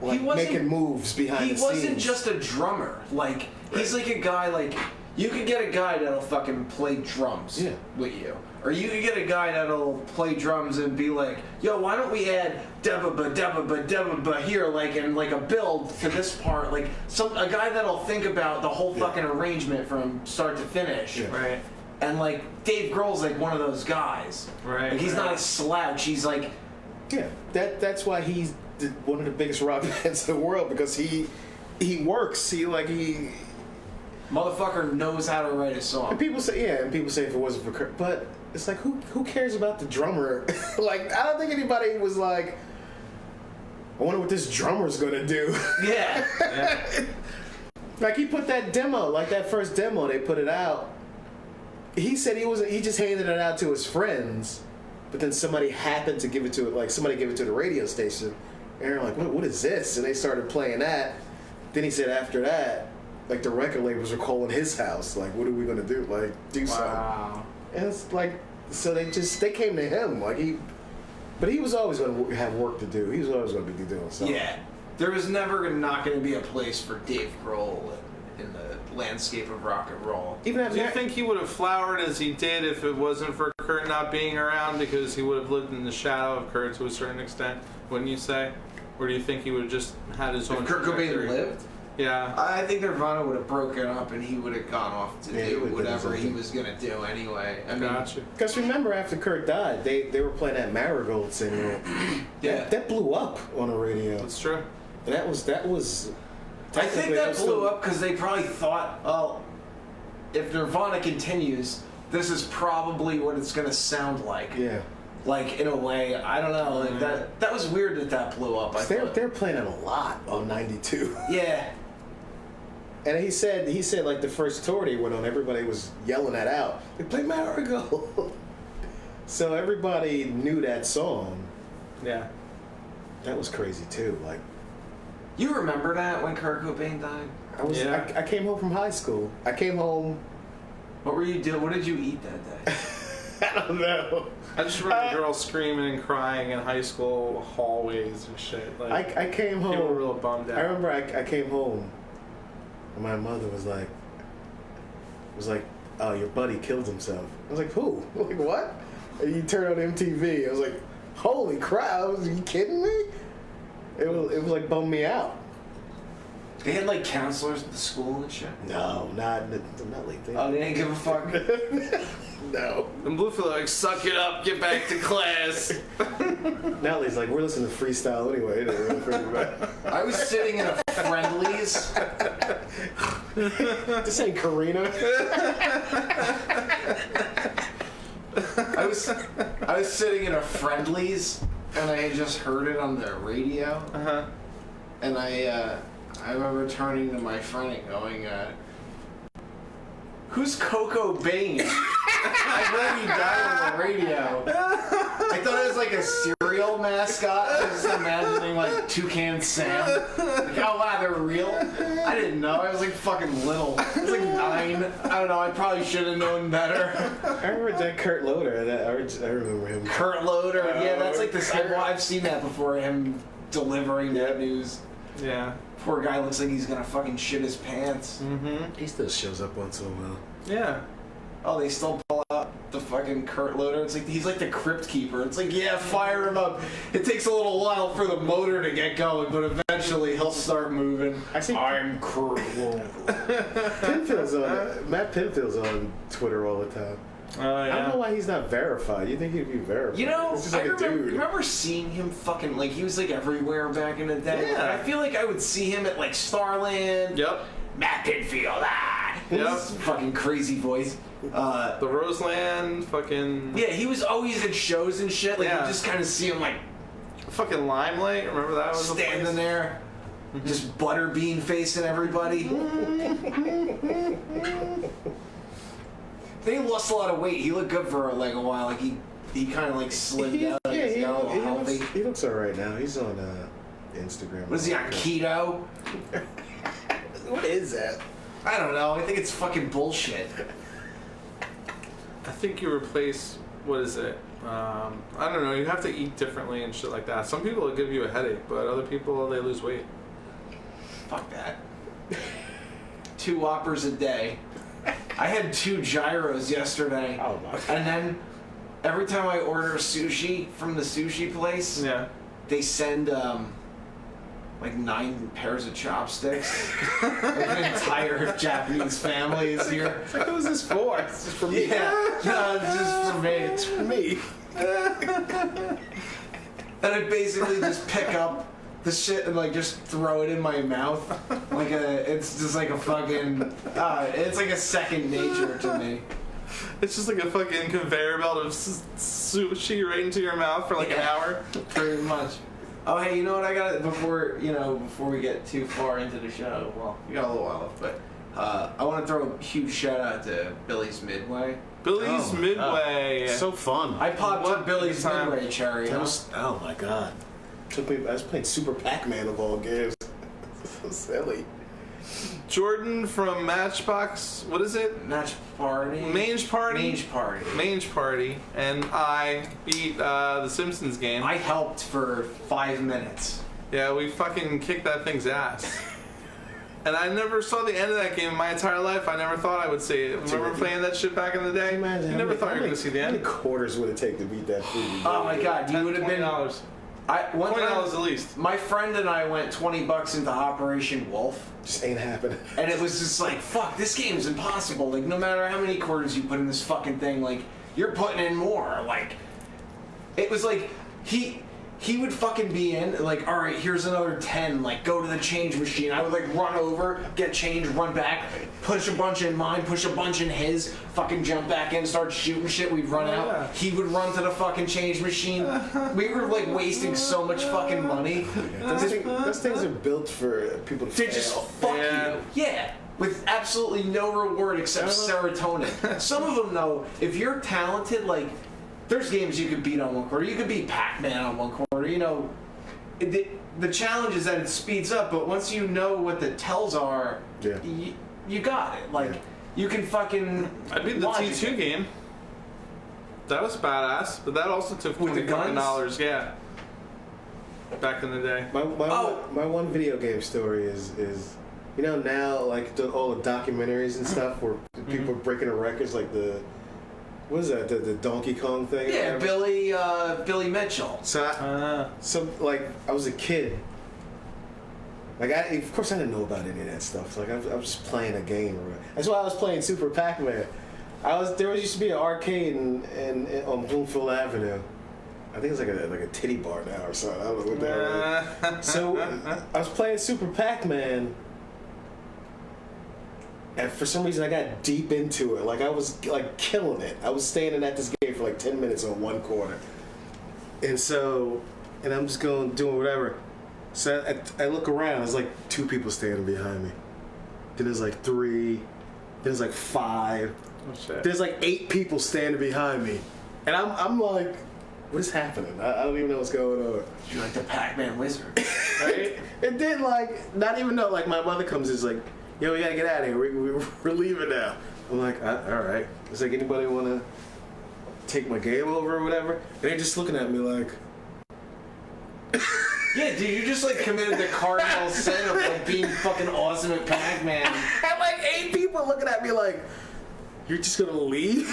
Like wasn't- making moves behind the He scenes. wasn't just a drummer. Like, he's like a guy like, you could get a guy that'll fucking play drums with you. Or you could get a guy that'll play drums and be like, yo, why don't we add deba-ba here, like, and like a build to this part, like a guy that'll think about the whole fucking arrangement from start to finish. Right. And like Dave Grohl's like one of those guys. Right. Like he's not a slouch. He's like, Yeah, that's why he's one of the biggest rock bands in the world, because he works. He motherfucker knows how to write a song. And people say if it wasn't for Kurt, but it's like who cares about the drummer? Like, I don't think anybody was like, I wonder what this drummer's gonna do. Yeah. Like, he put that demo, like that first demo, they put it out. He said he just handed it out to his friends, but then somebody happened to give it to it, like somebody gave it to the radio station. And they're like, what is this? And they started playing that. Then he said after that, like the record labels were calling his house, like, what are we gonna do? Like, do something. And it's like, so they came to him, like but he was always gonna have work to do. He was always gonna be doing something. Yeah. There was never not going to be a place for Dave Grohl in the landscape of rock and roll. Do you think he would have flowered as he did if it wasn't for Kurt not being around, because he would have lived in the shadow of Kurt to a certain extent, wouldn't you say? Or do you think he would have just had his own Kurt Cobain trajectory? lived? Yeah. I think Nirvana would have broken up and he would have gone off to do whatever he was going to do anyway. I mean, Gotcha. Because remember, after Kurt died, they were playing that Marigold single. Yeah. That blew up on the radio. That's true. And that was. I think that blew still up because they probably thought, oh, if Nirvana continues, this is probably what it's going to sound like. Yeah. Like, in a way, I don't know. Like that was weird that blew up. They're playing it a lot on 92. Yeah. And he said like the first tour they went on, everybody was yelling that out. They play Marigold. So everybody knew that song. Yeah. That was crazy too. Like, you remember that when Kurt Cobain died? I came home from high school. I came home. What were you doing? What did you eat that day? I don't know. I just remember girls screaming and crying in high school hallways and shit. Like, I came home. People were real bummed out. I remember I came home, and my mother was like, "Oh, your buddy killed himself." I was like, "Who?" Like, what? And you turn on MTV. I was like, "Holy crap! Are you kidding me?" It was like bummed me out. They had like counselors at the school and shit. No, not like that. Oh, they didn't give a fuck. No. And Bluefield like, suck it up, get back to class. Natalie's like, we're listening to freestyle anyway. I was sitting in a Friendlies. This ain't Karina. I was sitting in a Friendlies, and I had just heard it on the radio. And I remember turning to my friend and going, "Who's Coco Bane?" I heard he died on the radio. I thought it was like a cereal mascot. I was just imagining like Toucan Sam. Like, oh wow, they're real. I didn't know. I was like fucking little. I was like 9. I don't know. I probably should have known better. I remember that Kurt Loder. I remember him. Kurt Loder. Yeah, that's like this. I've seen that before. Him delivering that news. Yeah. Poor guy looks like he's gonna fucking shit his pants. Mm-hmm. He still shows up once in a while. Yeah. Oh, they still pull out the fucking Kurt Loder. It's like he's like the crypt keeper. It's like, yeah, fire him up. It takes a little while for the motor to get going, but eventually he'll start moving. I'm Kurt Loder. Matt Pinfield's on Twitter all the time. Oh, yeah. I don't know why he's not verified. You think he'd be verified? You know, it's just like a dude. remember seeing him fucking, like, he was like everywhere back in the day. Yeah. I feel like I would see him at like Starland. Yep. Matt Pinfield, Yep. His fucking crazy voice. The Roseland, fucking... Yeah, he was always at shows and shit. Like, Yeah. you just kind of see him, like, Fucking Limelight, remember that was standing there, just butterbean facing everybody. They lost a lot of weight. He looked good for like a while. Like he kind of like slimmed down. Yeah, He's got a little healthy. he looks alright now. He's on Instagram. Was he on keto? What is that? I don't know. I think it's fucking bullshit. I think you replace, what is it? I don't know, you have to eat differently and shit like that. Some people will give you a headache, but other people, they lose weight. Fuck that. 2 Whoppers a day. I had 2 gyros yesterday. Oh my God. And then every time I order sushi from the sushi place, Yeah. they send like 9 pairs of chopsticks. Like an entire Japanese family is here. Like, who's this for? It's just for me. Yeah, no, it's just for me. It's for me. And I basically just pick up the shit and like just throw it in my mouth. It's just like a fucking, it's like a second nature to me. It's just like a fucking conveyor belt of sushi right into your mouth for like an hour. Pretty much. Oh, hey, you know what I got before we get too far into the show? Well, we got a little while left, but I want to throw a huge shout out to Billy's Midway. Billy's Midway. So fun. I popped up Billy's Midway, Cherry. Oh my god. I was playing Super Pac-Man of all games. So silly. Jordan from Matchbox, what is it? Mange Party. Mange Party. And I beat the Simpsons game. I helped for 5 minutes. Yeah, we fucking kicked that thing's ass. And I never saw the end of that game in my entire life. I never thought I would see it. Remember playing that shit back in the day? Imagine you never thought you were going to see the How end. many quarters would it take to beat that food? Oh my god, you would have been $20. $20 at least. My friend and I went $20 into Operation Wolf. Just ain't happening. And it was just like, fuck, this game's impossible. Like, no matter how many quarters you put in this fucking thing, like, you're putting in more. Like, it was like, he would fucking be in, like, all right, here's another 10, like, go to the change machine. I would, like, run over, get change, run back, push a bunch in mine, push a bunch in his, fucking jump back in, start shooting shit, we'd run out. He would run to the fucking change machine. We were, like, wasting so much fucking money. Those things are built for people to fail. They just fuck you. Yeah. With absolutely no reward except serotonin. Some of them, though, if you're talented, like, there's games you could beat on one quarter. You could beat Pac-Man on one quarter. You know, the challenge is that it speeds up, but once you know what the tells are, you got it. Like, you can fucking... I beat the T2 game. That was badass, but that also took $20 yeah. Back in the day. My one video game story is you know, now, like, all the documentaries and stuff where people are breaking the records, like the... What is that? The Donkey Kong thing? Yeah, Billy Mitchell. So, like, I was a kid. Like, of course, I didn't know about any of that stuff. Like, I was just playing a game. That's why I was playing Super Pac-Man. There used to be an arcade on Bloomfield Avenue. I think it's like a titty bar now or something. I don't know what that was. So, I was playing Super Pac-Man. And for some reason, I got deep into it. Like, I was, like, killing it. I was standing at this game for, like, 10 minutes on one corner. And so, and I'm just doing whatever. So I look around. There's, like, 2 people standing behind me. Then there's, like, 3. Then there's, like, 5. Oh, shit. There's, like, 8 people standing behind me. And I'm like, what is happening? I don't even know what's going on. You're like the Pac-Man wizard. Right? And then, like, not even know, like, my mother comes and is like, yo, we gotta get out of here. We're leaving now. I'm like, all right. It's like, anybody want to take my game over or whatever? And they're just looking at me like... Yeah, dude, you just, like, committed the cardinal sin of, like, being fucking awesome at Pac-Man. And, like, 8 people looking at me like, you're just gonna leave?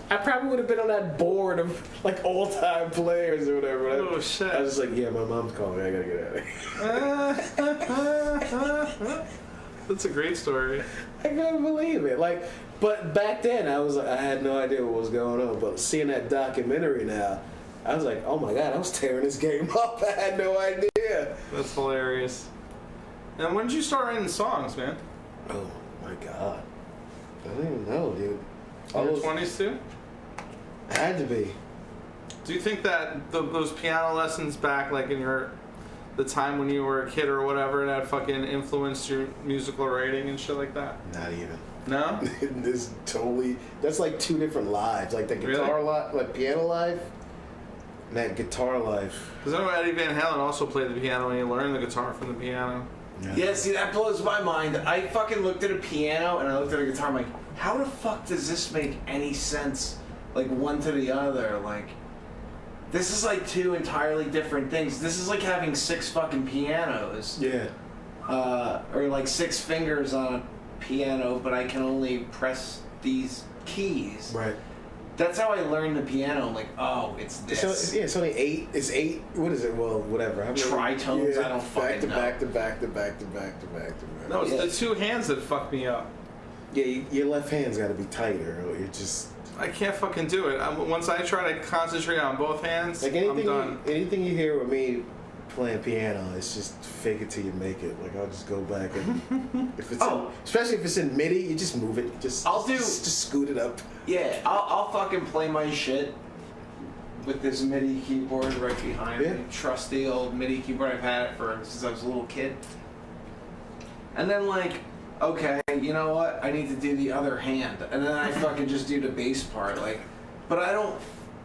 I probably would have been on that board of, like, all-time players or whatever. Oh, shit. I was just like, yeah, my mom's calling me. I gotta get out of here. That's a great story. I couldn't believe it. Like, but back then, I had no idea what was going on. But seeing that documentary now, I was like, oh my god, I was tearing this game up. I had no idea. That's hilarious. And when did you start writing songs, man? Oh my god. I don't even know, dude. In your 20s too? Had to be. Do you think that those piano lessons back, like in the time when you were a kid or whatever, that fucking influenced your musical writing and shit like that? Not even. No? That's like 2 different lives. Like the guitar life, like piano life, and that guitar life. Because I know Eddie Van Halen also played the piano and he learned the guitar from the piano. Yeah, see, that blows my mind. I fucking looked at a piano and I looked at a guitar. I'm like, how the fuck does this make any sense? Like, one to the other. Like, this is like 2 entirely different things. This is like having 6 fucking pianos. Yeah. Or like 6 fingers on a piano, but I can only press these keys. Right. That's how I learned the piano. I'm like, oh, it's this. It's only 8. It's 8. What is it? Well, whatever. Tritones. I don't fucking know. Back to back. No, it's the 2 hands that fuck me up. Yeah, your left hand's got to be tighter. You're just... I can't fucking do it. Once I try to concentrate on both hands, like I'm done. Anything you hear with me playing piano. It's just fake it till you make it. Like I'll just go back and if it's especially if it's in MIDI, you just move it. Just scoot it up. Yeah, I'll fucking play my shit with this MIDI keyboard right behind me. Trusty old MIDI keyboard. I've had it since I was a little kid. And then like, okay, you know what? I need to do the other hand, and then I fucking just do the bass part. Like, but I don't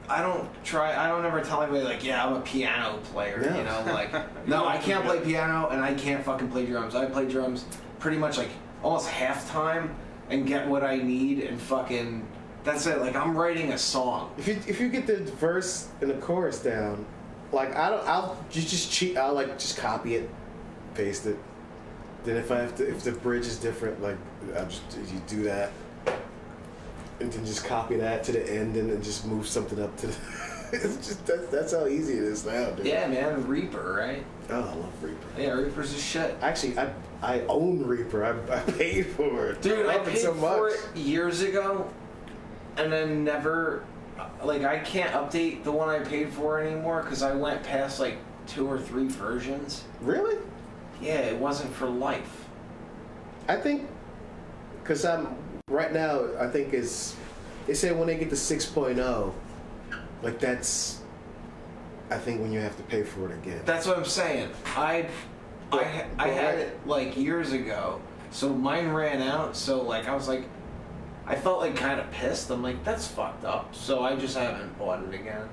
ever tell anybody like, yeah, I'm a piano player. You know, like, no, I can't play piano and I can't fucking play drums. I play drums pretty much like almost half time and get what I need and fucking. That's it. Like I'm writing a song. If you get the verse and the chorus down, like I'll just cheat. I'll like just copy it, paste it. Then if the bridge is different, like you do that, and then just copy that to the end, and then just move something up to the. It's just that's how easy it is now, dude. Yeah, man, Reaper, right? Oh, I love Reaper. Yeah, Reaper's a shit. Actually, I own Reaper. I paid for it. Dude, I paid so much. for it years ago, and then never. Like, I can't update the one I paid for anymore because I went past like 2 or 3 versions. Really? Yeah, it wasn't for life. I think, because right now, I think they say when they get to 6.0, like that's, I think when you have to pay for it again. That's what I'm saying. I had it like years ago, so mine ran out, so like I was like, I felt like kind of pissed. I'm like, that's fucked up, so I just haven't bought it again.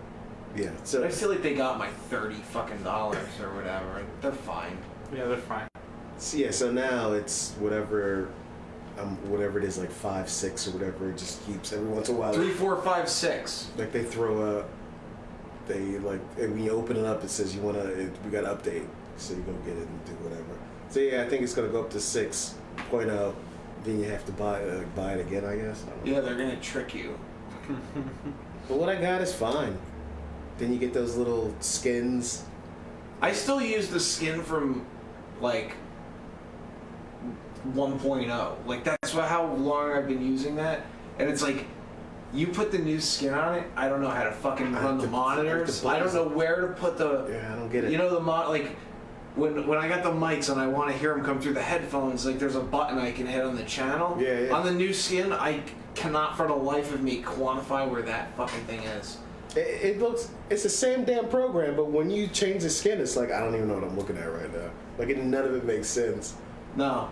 Yeah. So I feel like they got my $30 fucking or whatever, and they're fine. Yeah, they're fine. So now it's whatever it is, like 5, 6 or whatever. It just keeps every once in a while. 3, 4, 5, 6. Like they throw when you open it up, it says we got to update, so you go get it and do whatever. So yeah, I think it's gonna go up to 6.0. Then you have to buy it again, I guess. I don't know. Yeah, they're gonna trick you. But what I got is fine. Then you get those little skins. I still use the skin from like 1.0. Like that's how long I've been using that, and it's like you put the new skin on it. I don't know how to fucking run the monitors. I don't know where to put the. Yeah, I don't get it. You know like when I got the mics and I want to hear them come through the headphones, like there's a button I can hit on the channel. Yeah. On the new skin, I cannot for the life of me quantify where that fucking thing is. It's the same damn program, but when you change the skin, it's like I don't even know what I'm looking at right now. Like none of it makes sense. No.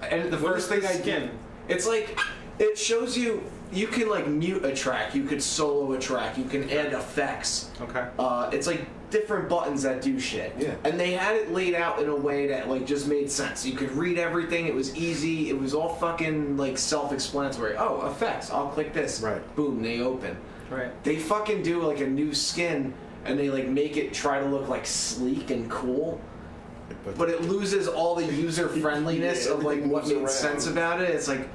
And the first thing I did, it's like it shows you can like mute a track, you could solo a track, you can add effects. Okay. It's like different buttons that do shit. Yeah. And they had it laid out in a way that like just made sense. You could read everything. It was easy. It was all fucking like self-explanatory. Oh, effects. I'll click this. Right. Boom. They open. Right. They fucking do like a new skin and they like make it try to look like sleek and cool. But it loses all the user friendliness of like what made sense about it. It's like,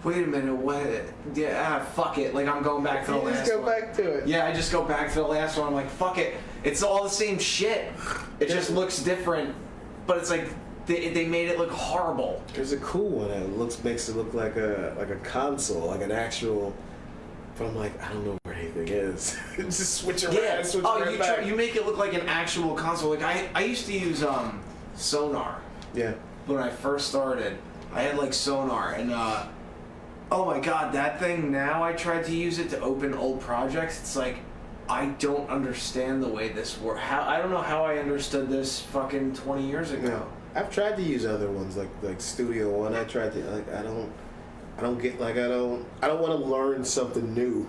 wait a minute, what? Yeah, fuck it. Like I'm going back to the last one. Just go back to it. Yeah, I just go back to the last one. I'm like, fuck it. It's all the same shit. It just looks different, but it's like they made it look horrible. There's a cool one that makes it look like a console, like an actual. But I'm like, I don't know where anything is. Just switch around. Yeah. Switch right back. You make it look like an actual console. Like I used to use Sonar. Yeah. When I first started, I had like Sonar, and oh my god, that thing. Now I tried to use it to open old projects. It's like I don't understand the way this works. I don't know how I understood this fucking 20 years ago. No. I've tried to use other ones like Studio One. I tried to I don't get like I don't want to learn something new.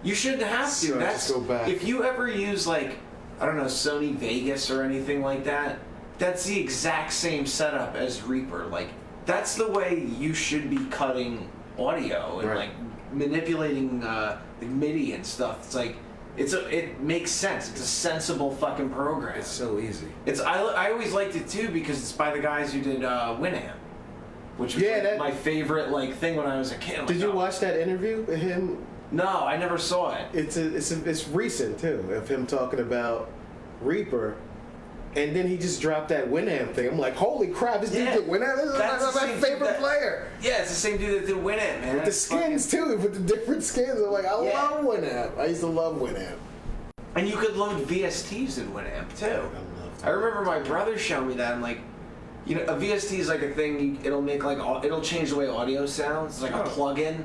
You shouldn't have to. So That's just go back. If you ever use like I don't know Sony Vegas or anything like that, that's the exact same setup as Reaper. Like that's the way you should be cutting audio and like manipulating the MIDI and stuff. It's like it makes sense. It's a sensible fucking program. It's so easy. I always liked it too because it's by the guys who did Winamp, which was my favorite like thing when I was a kid. Did you watch that interview with him? No, I never saw it. It's recent too, of him talking about Reaper, and then he just dropped that Winamp thing. I'm like, holy crap, this dude did Winamp. This is my favorite player. Yeah, it's the same dude that did Winamp, man. With the skins too, with the different skins. I'm like, I love Winamp. I used to love Winamp. And you could load VSTs in Winamp too. I love I remember my brother showed me that, and like, you know, a VST is like a thing. It'll make like it'll change the way audio sounds. It's like a plug-in.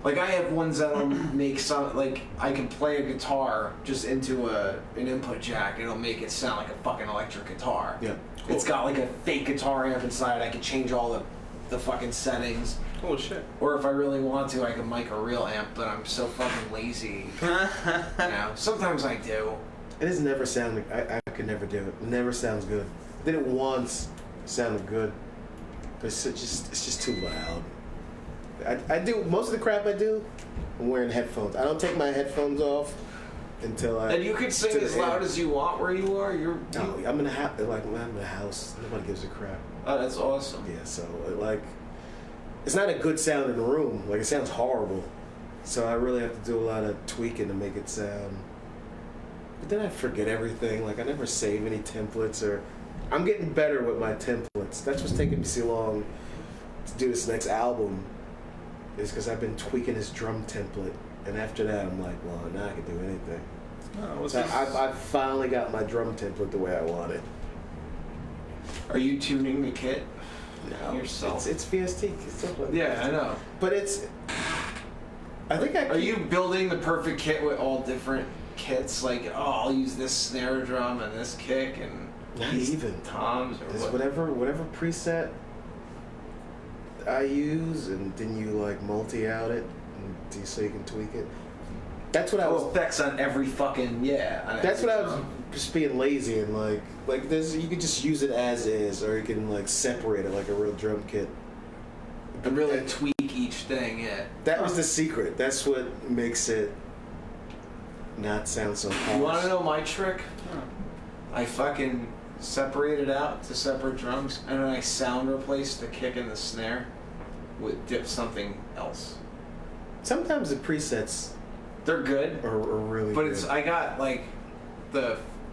Like I have ones that'll make some, like I can play a guitar just into an input jack. It'll make it sound like a fucking electric guitar. Yeah. Cool. It's got like a fake guitar amp inside. I can change all the fucking settings. Oh shit. Or if I really want to, I can mic a real amp, but I'm so fucking lazy. You know, sometimes I do. It has never sounded. I could never do it. It never sounds good. Did it once, it sounded good, but it's just too loud. I do most of the crap I do. I'm wearing headphones. I don't take my headphones off until I. And you can sing as loud as you want where you are. No, I'm in a house. Like I'm in a house. Nobody gives a crap. Oh, that's awesome. Yeah, so like, it's not a good sound in the room. Like it sounds horrible. So I really have to do a lot of tweaking to make it sound. But then I forget everything. Like I never save any templates or. I'm getting better with my templates. That's what's taking me so long to do this next album. Is because I've been tweaking this drum template, and after that I'm like, well, now I can do anything. Oh, so I finally got my drum template the way I want it. Are you tuning the kit? No, yourself. It's VST. It's simple. Yeah, I know. But it's. I think Are you building the perfect kit with all different kits? Like, oh, I'll use this snare drum and this kick and not these even toms or what? whatever preset I use, and then you like multi-out it, so you can tweak it. That's what I was. Effects on every fucking That's what I was just being lazy and like this. You could just use it as is, or you can like separate it like a real drum kit. And really tweak each thing. Yeah. That was the secret. That's what makes it not sound so harsh. You want to know my trick? I fucking separate it out to separate drums, and then I sound replace the kick and the snare with something else. Sometimes the presets, they're good, are really but good. it's I got like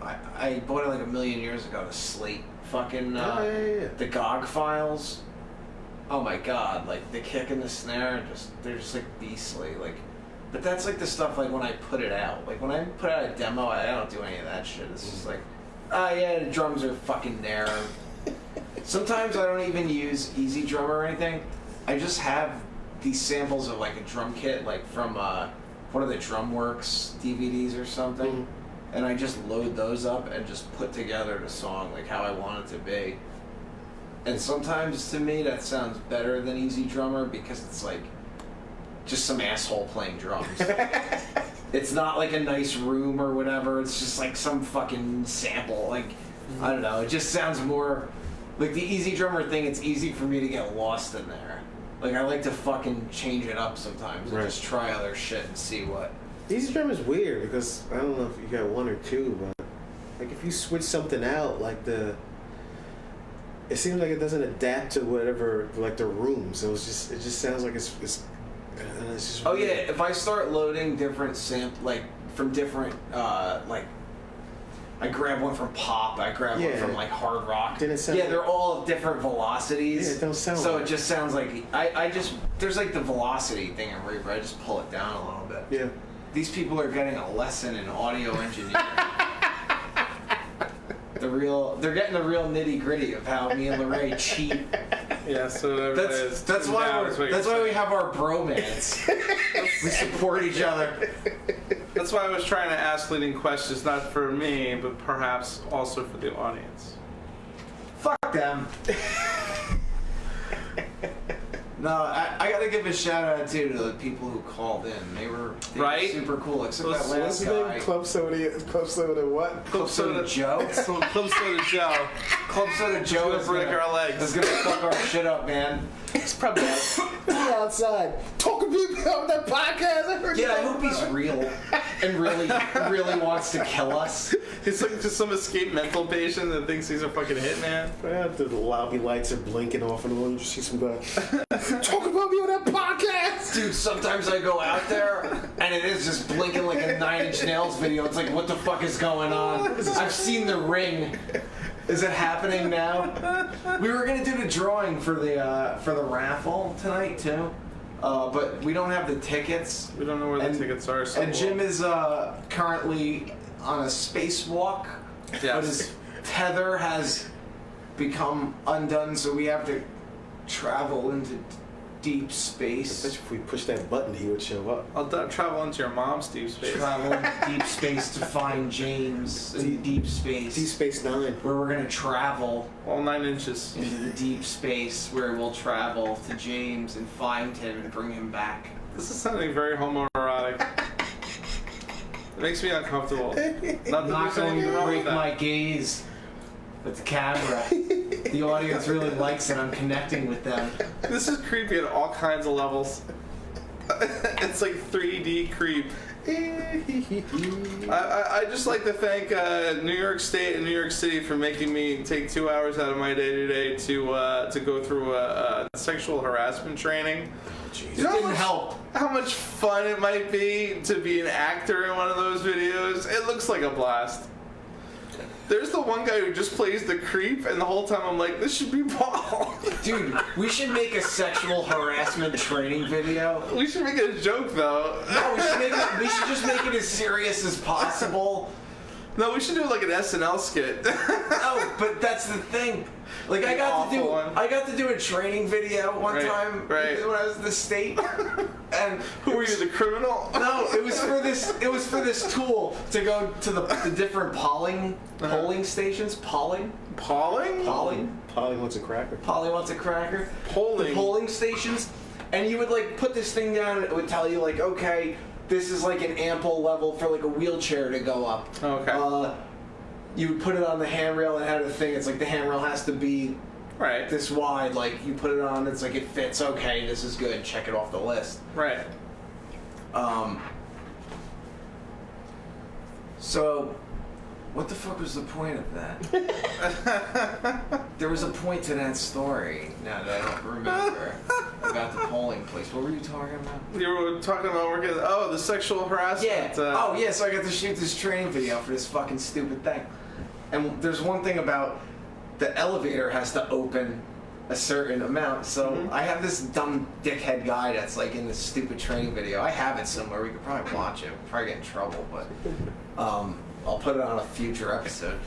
I bought it like a million years ago, the Slate fucking the GOG files. Oh my god, like the kick and the snare, they're just like beastly, like. But that's like the stuff like when I put it out. Like when I put out a demo, I don't do any of that shit. It's just like, yeah, the drums are fucking there. Sometimes I don't even use Easy Drum or anything. I just have these samples of like a drum kit, like from one of the DrumWorks DVDs or something, and I just load those up and just put together the song like how I want it to be. And sometimes to me that sounds better than Easy Drummer because it's like just some asshole playing drums. It's not like a nice room or whatever. It's just like some fucking sample. Like, I don't know. It just sounds more like the Easy Drummer thing. It's easy for me to get lost in there. Like, I like to fucking change it up sometimes and just try other shit and see what. Easy Drum is weird because I don't know if you got one or two, but like if you switch something out, like it seems like it doesn't adapt to whatever, like the room. So it just sounds like it's just oh weird. Yeah, if I start loading different like from different like I grab one from pop, I grab one from like hard rock. Didn't it sound they're all different velocities. Yeah, it don't sound so like it just sounds like I just there's like the velocity thing in Reaper. I just pull it down a little bit. Yeah. These people are getting a lesson in audio engineering. They're getting the real nitty gritty of how me and Laree cheat. Yeah, so that's why we have our bromance. We support each other. That's why I was trying to ask leading questions, not for me, but perhaps also for the audience. Fuck them. No, I gotta give a shout out too to the people who called in. They were super cool, except that last guy. Club Soda what? Club Soda Joe? Club Soda Joe. Club Soda Joe is break our legs. Is gonna fuck our shit up, man. He's probably outside talking to people on that podcast. I hope he's real and really wants to kill us. He's like just some escaped mental patient that thinks he's a fucking hitman. The lobby lights are blinking off and on. You see some guy talk about me on that podcast. Dude, sometimes I go out there and it is just blinking like a 9 Inch Nails video. It's like, what the fuck is going on? I've seen The Ring. Is it happening now? We were gonna do the drawing for the raffle tonight too, but we don't have the tickets. We don't know where the tickets are. So and Jim is currently on a spacewalk Yes. But his tether has become undone, so we have to travel into deep space. If we push that button, he would show up. I'll travel into your mom's deep space. Travel into deep space to find James in deep space. Deep Space Nine. Where we're gonna travel all 9 inches into the deep space, where we'll travel to James and find him and bring him back. This is sounding very homoerotic. It makes me uncomfortable. I'm not going to break my gaze with the camera. The audience really likes it. I'm connecting with them. This is creepy at all kinds of levels. It's like 3D creep. I just like to thank New York State and New York City for making me take 2 hours out of my day today to go through a sexual harassment training. You know didn't help. How much fun it might be to be an actor in one of those videos. It looks like a blast. There's the one guy who just plays the creep, and the whole time I'm like, this should be Paul. Dude, we should make a sexual harassment training video. We should make it a joke, though. No, we should just make it as serious as possible. No, we should do like an SNL skit. No, but that's the thing. Like I got to do a training video one time when I was in the state. And who were you, the criminal? No, it was for this tool to go to the different polling stations. Polling wants a cracker. Polly wants a cracker. The polling stations, and you would like put this thing down, and it would tell you like, okay, this is like an ample level for like a wheelchair to go up. Okay. You would put it on the handrail and had a thing. It's like the handrail has to be this wide. Like you put it on, it's like it fits. Okay, this is good. Check it off the list. Right. So, what the fuck was the point of that? There was a point to that story. Now that I don't remember about the polling place. What were you talking about? You were talking about working. Oh, the sexual harassment. Yeah. So I got to shoot this training video for this fucking stupid thing. And there's one thing about the elevator has to open a certain amount. So I have this dumb dickhead guy that's like in this stupid training video. I have it somewhere. We could probably watch it. We'll probably get in trouble, but I'll put it on a future episode.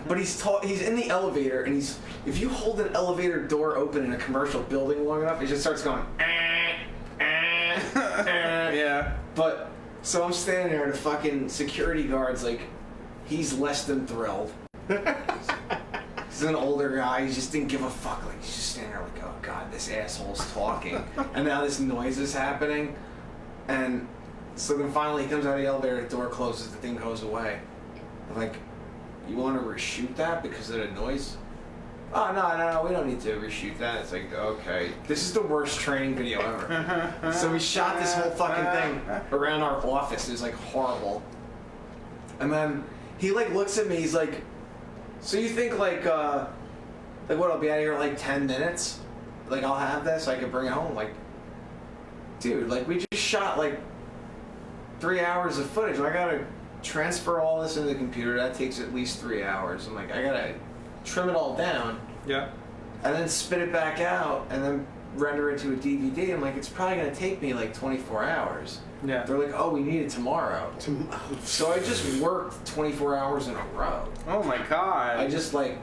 But he's in the elevator, and if you hold an elevator door open in a commercial building long enough, it just starts going. Yeah. But so I'm standing there, and the fucking security guard's like, he's less than thrilled. He's an older guy. He just didn't give a fuck. Like he's just standing there like, oh god, this asshole's talking, and now this noise is happening, and so then finally he comes out of the elevator, the door closes, the thing goes away. I'm like, you want to reshoot that because of the noise? Oh no, we don't need to reshoot that. It's like, okay, this is the worst training video ever. So we shot this whole fucking thing around our office. It was like horrible. And then he like looks at me. He's like, so you think like what? I'll be out of here in like 10 minutes. Like I'll have this. I can bring it home. Like, dude, like we just shot like 3 hours of footage. I gotta transfer all this into the computer. That takes at least 3 hours. I'm like, I gotta trim it all down. Yeah. And then spit it back out, and then render it to a DVD. I'm like, it's probably gonna take me like 24 hours. Yeah. They're like, oh, we need it tomorrow. So I just worked 24 hours in a row. Oh my god. I just like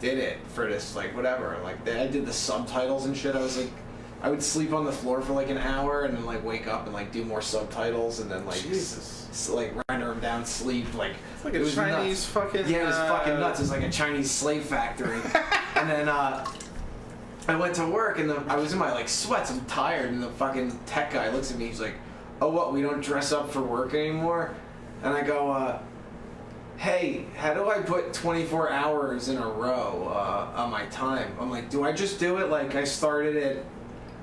did it for this like whatever. Like I did the subtitles and shit. I was like, I would sleep on the floor for like an hour and then like wake up and like do more subtitles and then like like render them down, sleep. Like it's like a Chinese fucking it was fucking nuts. It was like a Chinese slave factory. And then I went to work and I was in my like sweats. I'm tired and the fucking tech guy looks at me. He's like, oh what? We don't dress up for work anymore? And I go, hey, how do I put 24 hours in a row on my time? I'm like, do I just do it like I started at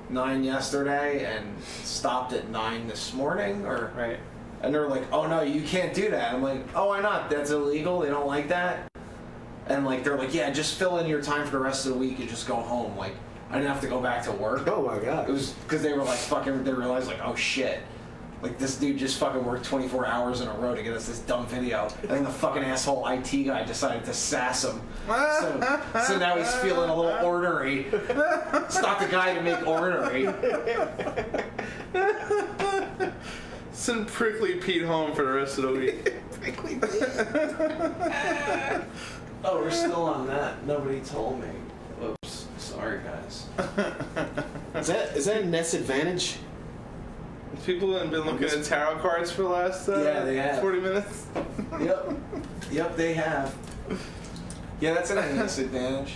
9 yesterday and stopped at 9 this morning, or right? And they're like, oh no, you can't do that. I'm like, oh, why not? That's illegal. They don't like that. And like they're like, yeah, just fill in your time for the rest of the week and just go home. Like I didn't have to go back to work. Oh my god. It was because they were like fucking. They realized like, oh shit. Like this dude just fucking worked 24 hours in a row to get us this dumb video, and then the fucking asshole IT guy decided to sass him. So now he's feeling a little ornery. It's not the guy to make ornery. Send prickly Pete home for the rest of the week. technically did. Oh, we're still on that. Nobody told me. Oops. Sorry, guys. Is that a Ness advantage? People haven't been looking at tarot cards for the last Yeah, they have. 40 minutes. Yep, they have. Yeah, that's an disadvantage.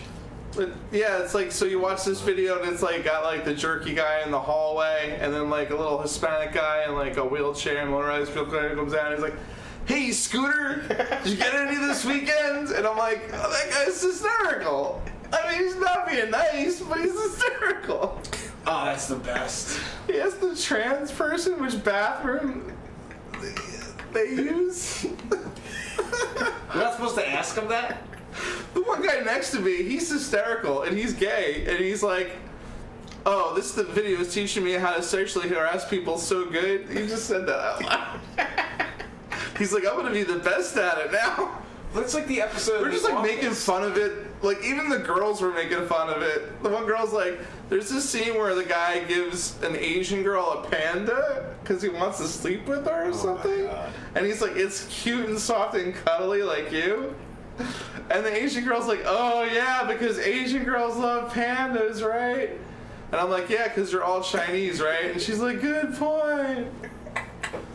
But yeah, it's like, so you watch this video and it's like got like the jerky guy in the hallway and then like a little Hispanic guy in like a wheelchair and motorized wheelchair comes down and he's like, "Hey, Scooter, did you get any this weekend?" And I'm like, "Oh, that guy's hysterical. I mean, he's not being nice, but he's hysterical." Oh, that's the best. He asked the trans person which bathroom they use. You're not supposed to ask him that? The one guy next to me, he's hysterical, and he's gay, and he's like, "Oh, this video is teaching me how to sexually harass people so good." He just said that out loud. He's like, "I'm gonna be the best at it now." Looks like the episode. We're just like making fun of it. Like, even the girls were making fun of it. The one girl's like, there's this scene where the guy gives an Asian girl a panda because he wants to sleep with her or something. And he's like, "It's cute and soft and cuddly like you." And the Asian girl's like, "Oh yeah, because Asian girls love pandas, right?" And I'm like, "Yeah, because they're all Chinese, right?" And she's like, "Good point."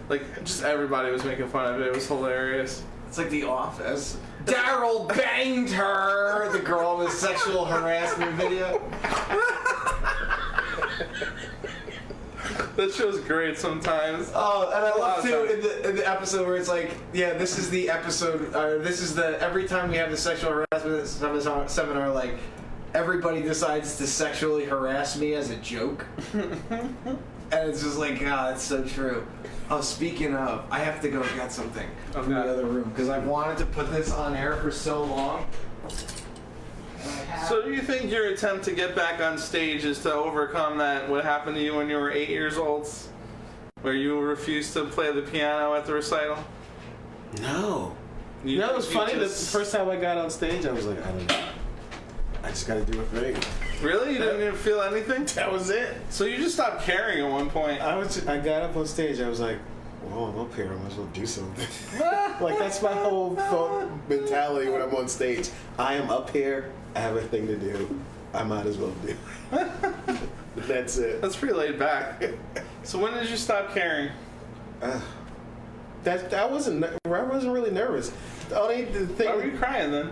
Like, just everybody was making fun of it. It was hilarious. It's like The Office. Daryl banged her. The girl in the sexual harassment video. That show's great sometimes. Oh, and I love too in the episode where it's like, yeah, this is the episode, this is the, every time we have the sexual harassment seminar, like, everybody decides to sexually harass me as a joke. And it's just like, God, it's so true. Oh, speaking of, I have to go get something from the other room because I've wanted to put this on air for so long. So do you think your attempt to get back on stage is to overcome that, what happened to you when you were 8 years old? Where you refused to play the piano at the recital? No. You know, it was funny. The first time I got on stage, I was like, I don't know. I just got to do a thing. Really? You didn't even feel anything? That was it. So you just stopped caring at one point? I got up on stage. I was like, well, I'm up here. I might as well do something. Like, that's my whole mentality when I'm on stage. I am up here. I have a thing to do. I might as well do. That's it. That's pretty laid back. So when did you stop caring? I wasn't really nervous. The thing. Why were you crying then?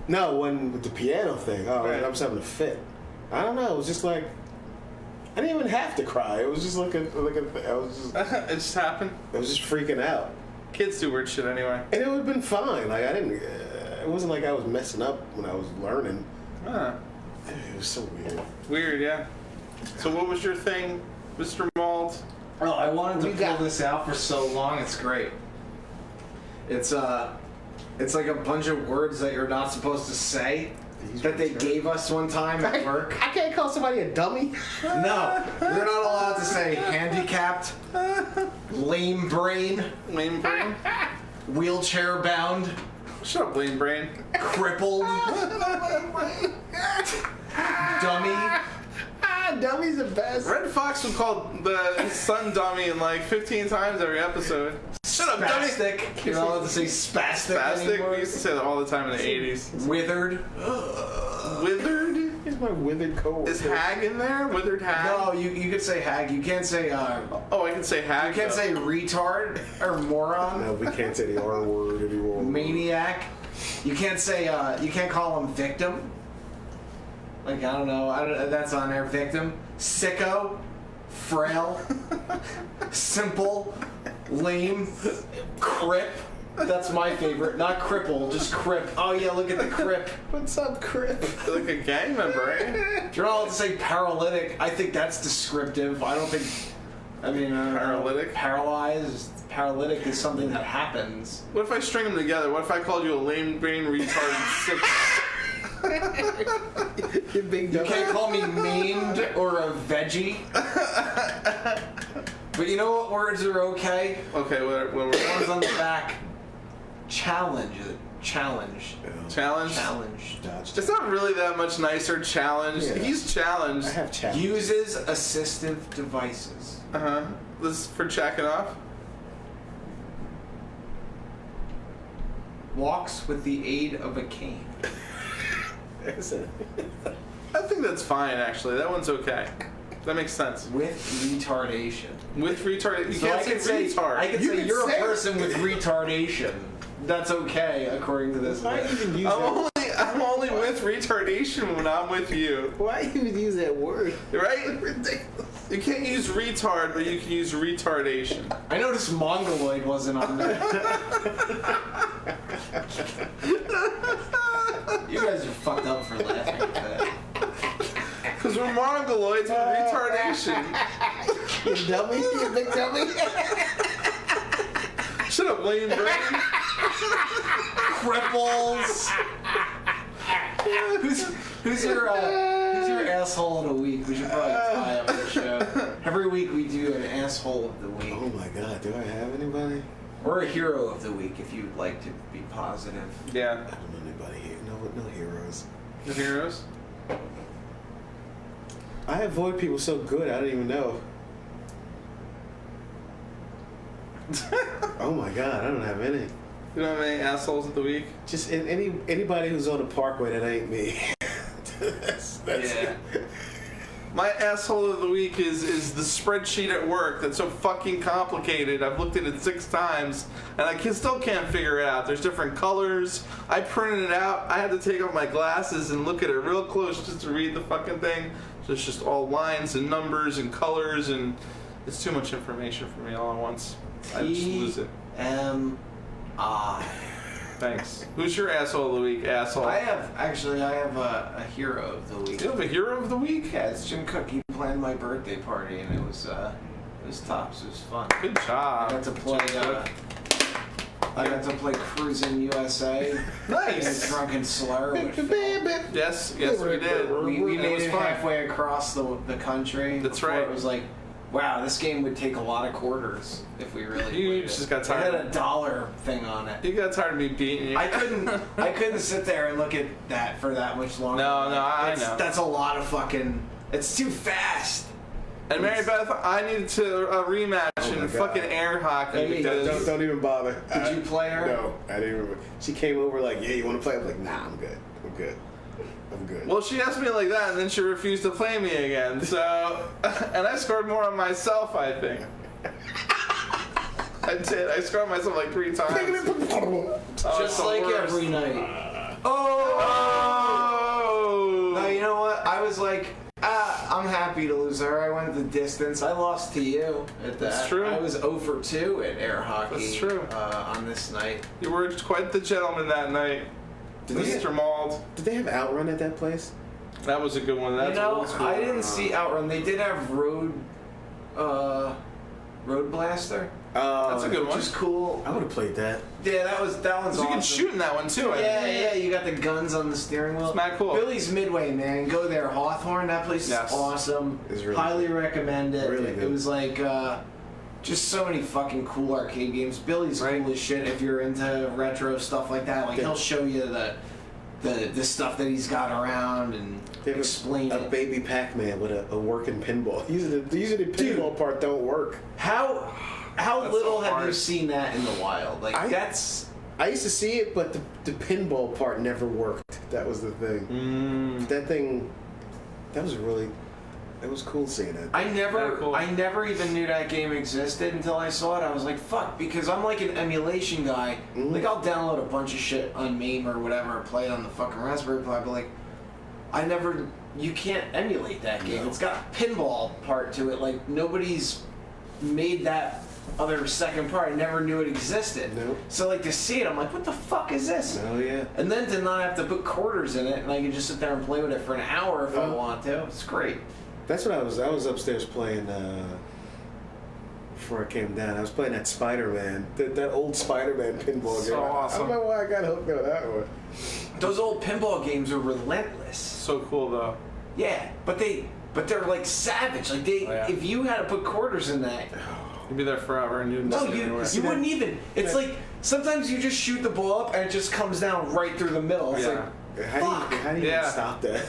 No, with the piano thing. Oh, right. I was having a fit. I don't know. It was just like I didn't even have to cry. It was just like I was just. It just happened. I was just freaking out. Kids do weird shit anyway. And it would have been fine. Like I didn't. It wasn't like I was messing up when I was learning. Huh. It was so weird. Weird, yeah. So what was your thing, Mr. Mald? Oh, I wanted to pull this out for so long. It's great. It's like a bunch of words that you're not supposed to say that they gave us one time at work. I can't call somebody a dummy. No, you're not allowed to say handicapped, lame brain, wheelchair bound. Shut up, lame brain. Crippled, dummy. Dummy's the best. Red Fox would call his son dummy in like 15 times every episode. Shut up, dummy. Spastic. You're not allowed to say spastic anymore. We used to say that all the time in the 80s. Withered. Withered? Here's my withered coworker. Is hag in there? Withered hag? No, you could say hag. You can't say. Oh, I can say hag. You can't say retard or moron. No, we can't say the R word anymore. Maniac. You can't say. You can't call him victim. Like I don't know. That's on there. Victim. Sicko. Frail. Simple. Lame. Crip. That's my favorite. Not cripple, just crip. Oh yeah, look at the crip. What's up, crip? Like a gang member, eh? You're not allowed to say paralytic. I think that's descriptive. I don't think. I mean, paralytic. Paralyzed. Paralytic is something that happens. What if I string them together? What if I called you a lame brain retarded sick? You can't call me maimed or a veggie. But you know what words are okay? Okay, what The ones on the back. Challenge. Challenge? Dodge. It's not really that much nicer. Challenge. Yeah. He's challenged. I have challenge. Uses assistive devices. This is for checking off. walks with the aid of a cane. I think that's fine, actually. That one's okay. That makes sense. With retardation. With retardation. You So can't I could say retard. I could say you're a person with retardation. That's okay, according to this. Why even use that? I'm only with retardation when I'm with you. Why even use that word? Right? You can't use retard, but you can use retardation. I noticed Mongoloid wasn't on there. You guys are fucked up for laughing at that. Because we're Mongoloids with retardation. You dummy? You big dummy? Shut up, lame brain. Cripples. Who's your asshole of the week? We should probably tie up the show. Every week we do an asshole of the week. Oh my god, do I have anybody? Or a hero of the week if you'd like to be positive. Yeah. I don't know anybody here. No heroes. The heroes? I avoid people so good I don't even know. Oh my god, I don't have any. You don't have any assholes of the week? Just anybody who's on the parkway that ain't me. that's Yeah. My asshole of the week is the spreadsheet at work that's so fucking complicated. I've looked at it 6 times, and I still can't figure it out. There's different colors. I printed it out. I had to take off my glasses and look at it real close just to read the fucking thing. So it's just all lines and numbers and colors, and it's too much information for me all at once. I just lose it. T-M-I. Thanks. Who's your asshole of the week, asshole? I have a hero of the week. You have a hero of the week? Yeah, it's Jim Cook. He planned my birthday party, and it was tops. It was fun. Good job. I got to play Cruisin' USA. Nice. In a drunken slur. Yes, we did. We made it fun. halfway across the country. That's before right. It was like, wow, this game would take a lot of quarters if we really You played just it. got tired. It had a $1 thing on it. You got tired of me beating you. I couldn't sit there and look at that for that much longer. No, I know. That's a lot of fucking. It's too fast. And Mary Beth, I needed to rematch in fucking air hockey. Hey, because Don't even bother. Did you play her? No, I didn't even. She came over like, yeah, you want to play? I'm like, nah, I'm good. I'm good. Well, she asked me like that, and then she refused to play me again. So, and I scored more on myself, I think. I did. I scored myself like 3 times. Just like every night. Oh! No, you know what? I was like, I'm happy to lose her. I went the distance. I lost to you at that. That's true. I was 0 for 2 at air hockey. That's true. On this night. You were quite the gentleman that night, Mr. Mauld. Did they have Outrun at that place? That was a good one. That's old school. I didn't see Outrun. They did have Road Blaster. That's a good one. Which is cool. I would have played that. Yeah, that one's awesome. You can shoot in that one too. I think. Yeah, you got the guns on the steering wheel. It's mad cool. Billy's Midway, man. Go there. Hawthorne, that place is awesome. It's really Highly recommend it. Really good. It was like just so many fucking cool arcade games. Billy's cool as shit if you're into retro stuff like that. Like he'll show you the stuff that he's got around and explain a it. baby Pac-Man with a working pinball. Usually the pinball part don't work. How That's little so have hard. you seen that in the wild? Like I used to see it, but the pinball part never worked. That was the thing. That thing, it was cool seeing it. I never cool. even knew that game existed until I saw it. I was like, fuck, because I'm like an emulation guy. Like I'll download a bunch of shit on MAME or whatever and play it on the fucking Raspberry Pi, but like you can't emulate that game. No. It's got a pinball part to it. Like nobody's made that other second part. I never knew it existed. Nope. So like to see it, I'm like, what the fuck is this? Oh yeah. And then to not have to put quarters in it, and I can just sit there and play with it for an hour if I want to. It's great. That's what I was upstairs playing before I came down. I was playing that Spider-Man, that old Spider-Man pinball So game. awesome. I don't know why I got hooked on that one. Those old pinball games are relentless. So cool though. Yeah, but they're like savage. Like if you had to put quarters in that, You'd be there forever, and you'd you wouldn't even. It's like sometimes you just shoot the ball up and it just comes down right through the middle. It's like, How do you even stop that?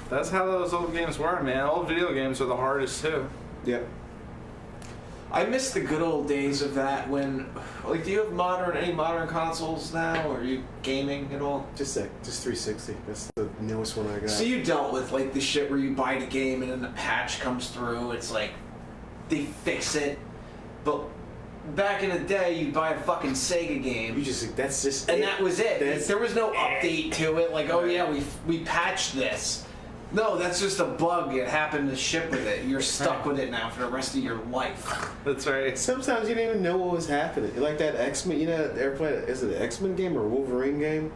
That's how those old games were, man. Old video games are the hardest too. Yep. I miss the good old days of that when, like, do you have any modern consoles now, or are you gaming at all? Just 360. That's the newest one I got. So you dealt with, like, the shit where you buy the game and then the patch comes through, it's like, they fix it, but back in the day, you'd buy a fucking Sega game. That was it. There was no update to it, like, oh yeah, we patched this. No, that's just a bug. It happened to ship with it. You're stuck with it now for the rest of your life. That's right. Sometimes you didn't even know what was happening. Like that X-Men, ever played it? Is it an X-Men game or a Wolverine game?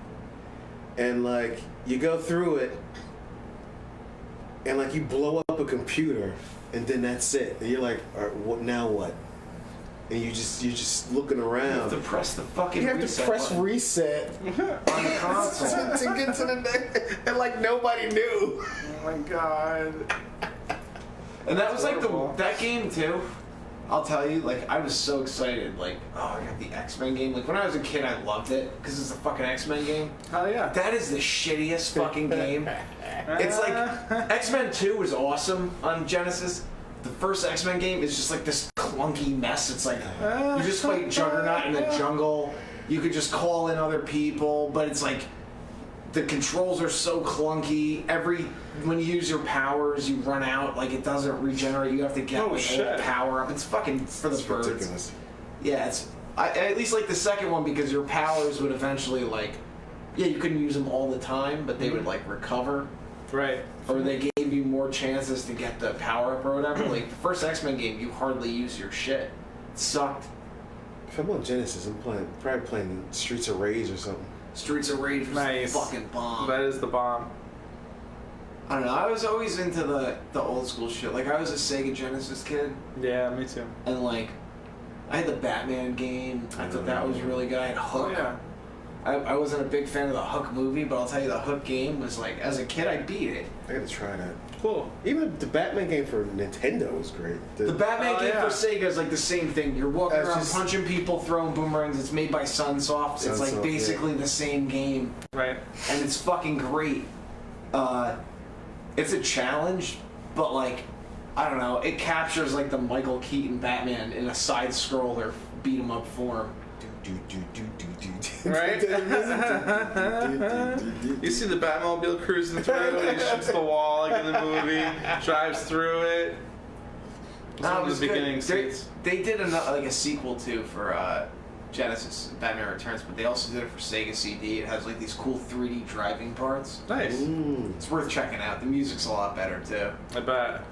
And like, you go through it, and like you blow up a computer, and then that's it. And you're like, all right, what now? What? And you're just looking around. You have to press the fucking reset. You have to press button. Reset on the console to get to the next. And like nobody knew. Oh my god. And that was horrible. Like that game too. I'll tell you, like, I was so excited. Like, oh, I got the X-Men game. Like, when I was a kid, I loved it because it's a fucking X-Men game. Hell yeah. That is the shittiest fucking game. It's like X-Men 2 was awesome on Genesis. The first X-Men game is just like this clunky mess. It's like you just fight Juggernaut in the jungle. You could just call in other people, but it's like the controls are so clunky. When you use your powers, you run out. Like, it doesn't regenerate. You have to get a power up. It's fucking for the birds. Ridiculous. Yeah, I at least like the second one because your powers would eventually you couldn't use them all the time, but they would like recover. Right. Or they gave you more chances to get the power up or whatever. Like the first X-Men game, you hardly use your shit. It sucked. If I'm on Genesis, I'm probably playing Streets of Rage or something. Streets of Rage was the fucking bomb. That is the bomb. I don't know. I was always into the old school shit. Like, I was a Sega Genesis kid. Yeah, me too. And like, I had the Batman game. I thought that was really good. I had Hook. Oh, yeah. I wasn't a big fan of the Hook movie, but I'll tell you, the Hook game was like, as a kid, I beat it. I gotta try that. Cool. Even the Batman game for Nintendo was great. The Batman game for Sega is like the same thing. You're walking around punching people, throwing boomerangs. It's made by Sunsoft. It's like basically the same game. Right. And it's fucking great. It's a challenge, but like, I don't know, it captures like the Michael Keaton Batman in a side-scroller beat 'em up form. Right? You see the Batmobile cruising through, he shoots the wall like in the movie, drives through it. It was the beginning scenes. They did a sequel too for Genesis, Batman Returns, but they also did it for Sega CD. It has like these cool 3D driving parts. Nice. It's worth checking out. The music's a lot better too. I bet.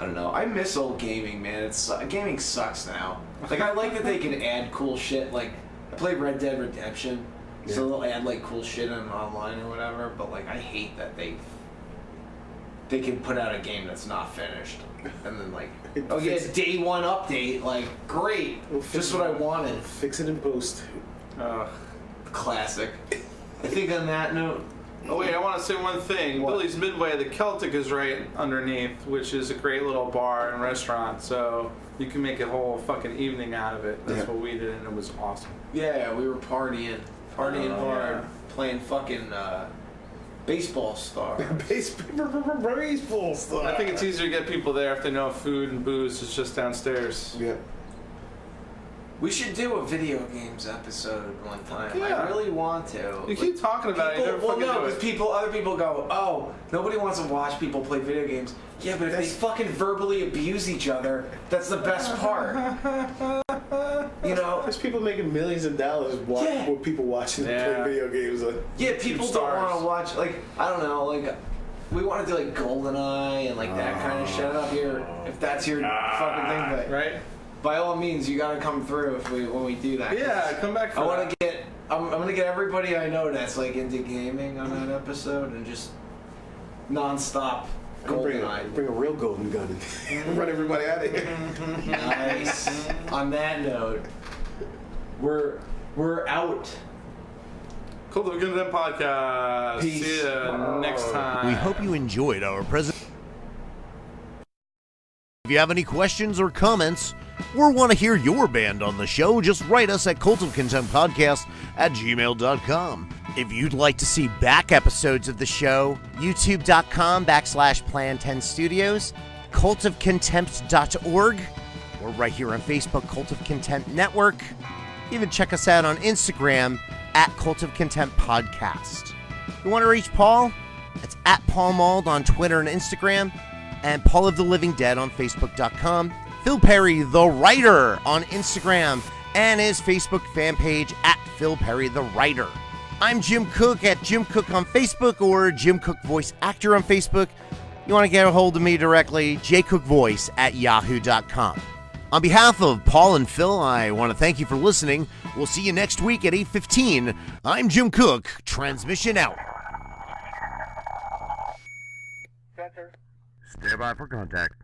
I don't know. I miss old gaming, man. Gaming sucks now. Like, I like that they can add cool shit. Like, I played Red Dead Redemption, so they'll add like cool shit on online or whatever. But like, I hate that they can put out a game that's not finished, and then like, oh yeah, day one update. Like, great, just what I wanted. Fix it in post. Classic. I think on that note. Oh wait, I want to say one thing. What? Billy's Midway, the Celtic is right underneath, which is a great little bar and restaurant. So you can make a whole fucking evening out of it. That's what we did, and it was awesome. Yeah, we were partying hard, playing fucking baseball star. Baseball star. I think it's easier to get people there if they know food and booze is just downstairs. Yeah. We should do a video games episode one time. Yeah. I really want to. You keep talking about it. You never fucking do it. Because other people go, oh, nobody wants to watch people play video games. Yeah, but if they fucking verbally abuse each other, that's the best part. You know? There's people making millions of dollars with people watching them play video games. Yeah, people don't want to watch, like, I don't know, like, we want to do like GoldenEye and like that kind of shit up here. If that's your fucking thing, but right? By all means, you gotta come through when we do that. Yeah, come back for I'm gonna get everybody I know that's like into gaming on that episode and just non-stop GoldenEye. Bring a real golden gun and run everybody out of here. Nice. On that note, we're out. Cult of Contempt Podcast. Peace. See you next time. We hope you enjoyed our presentation. If you have any questions or comments, or want to hear your band on the show, just write us at cultofcontemptpodcast@gmail.com. If you'd like to see back episodes of the show, youtube.com/Plan10 Studios, cultofcontempt.org, We're right here on Facebook, Cult of Contempt Network. Even check us out on Instagram at Cult of Contempt Podcast. You want to reach Paul? It's at Paul Mauld on Twitter and Instagram, and Paul of the Living Dead on Facebook.com. Phil Perry, the writer, on Instagram, and his Facebook fan page at Phil Perry, the writer. I'm Jim Cook at Jim Cook on Facebook, or Jim Cook Voice Actor on Facebook. You want to get a hold of me directly, jcookvoice at yahoo.com. On behalf of Paul and Phil, I want to thank you for listening. We'll see you next week at 8:15. I'm Jim Cook. Transmission out. Stand by for contact.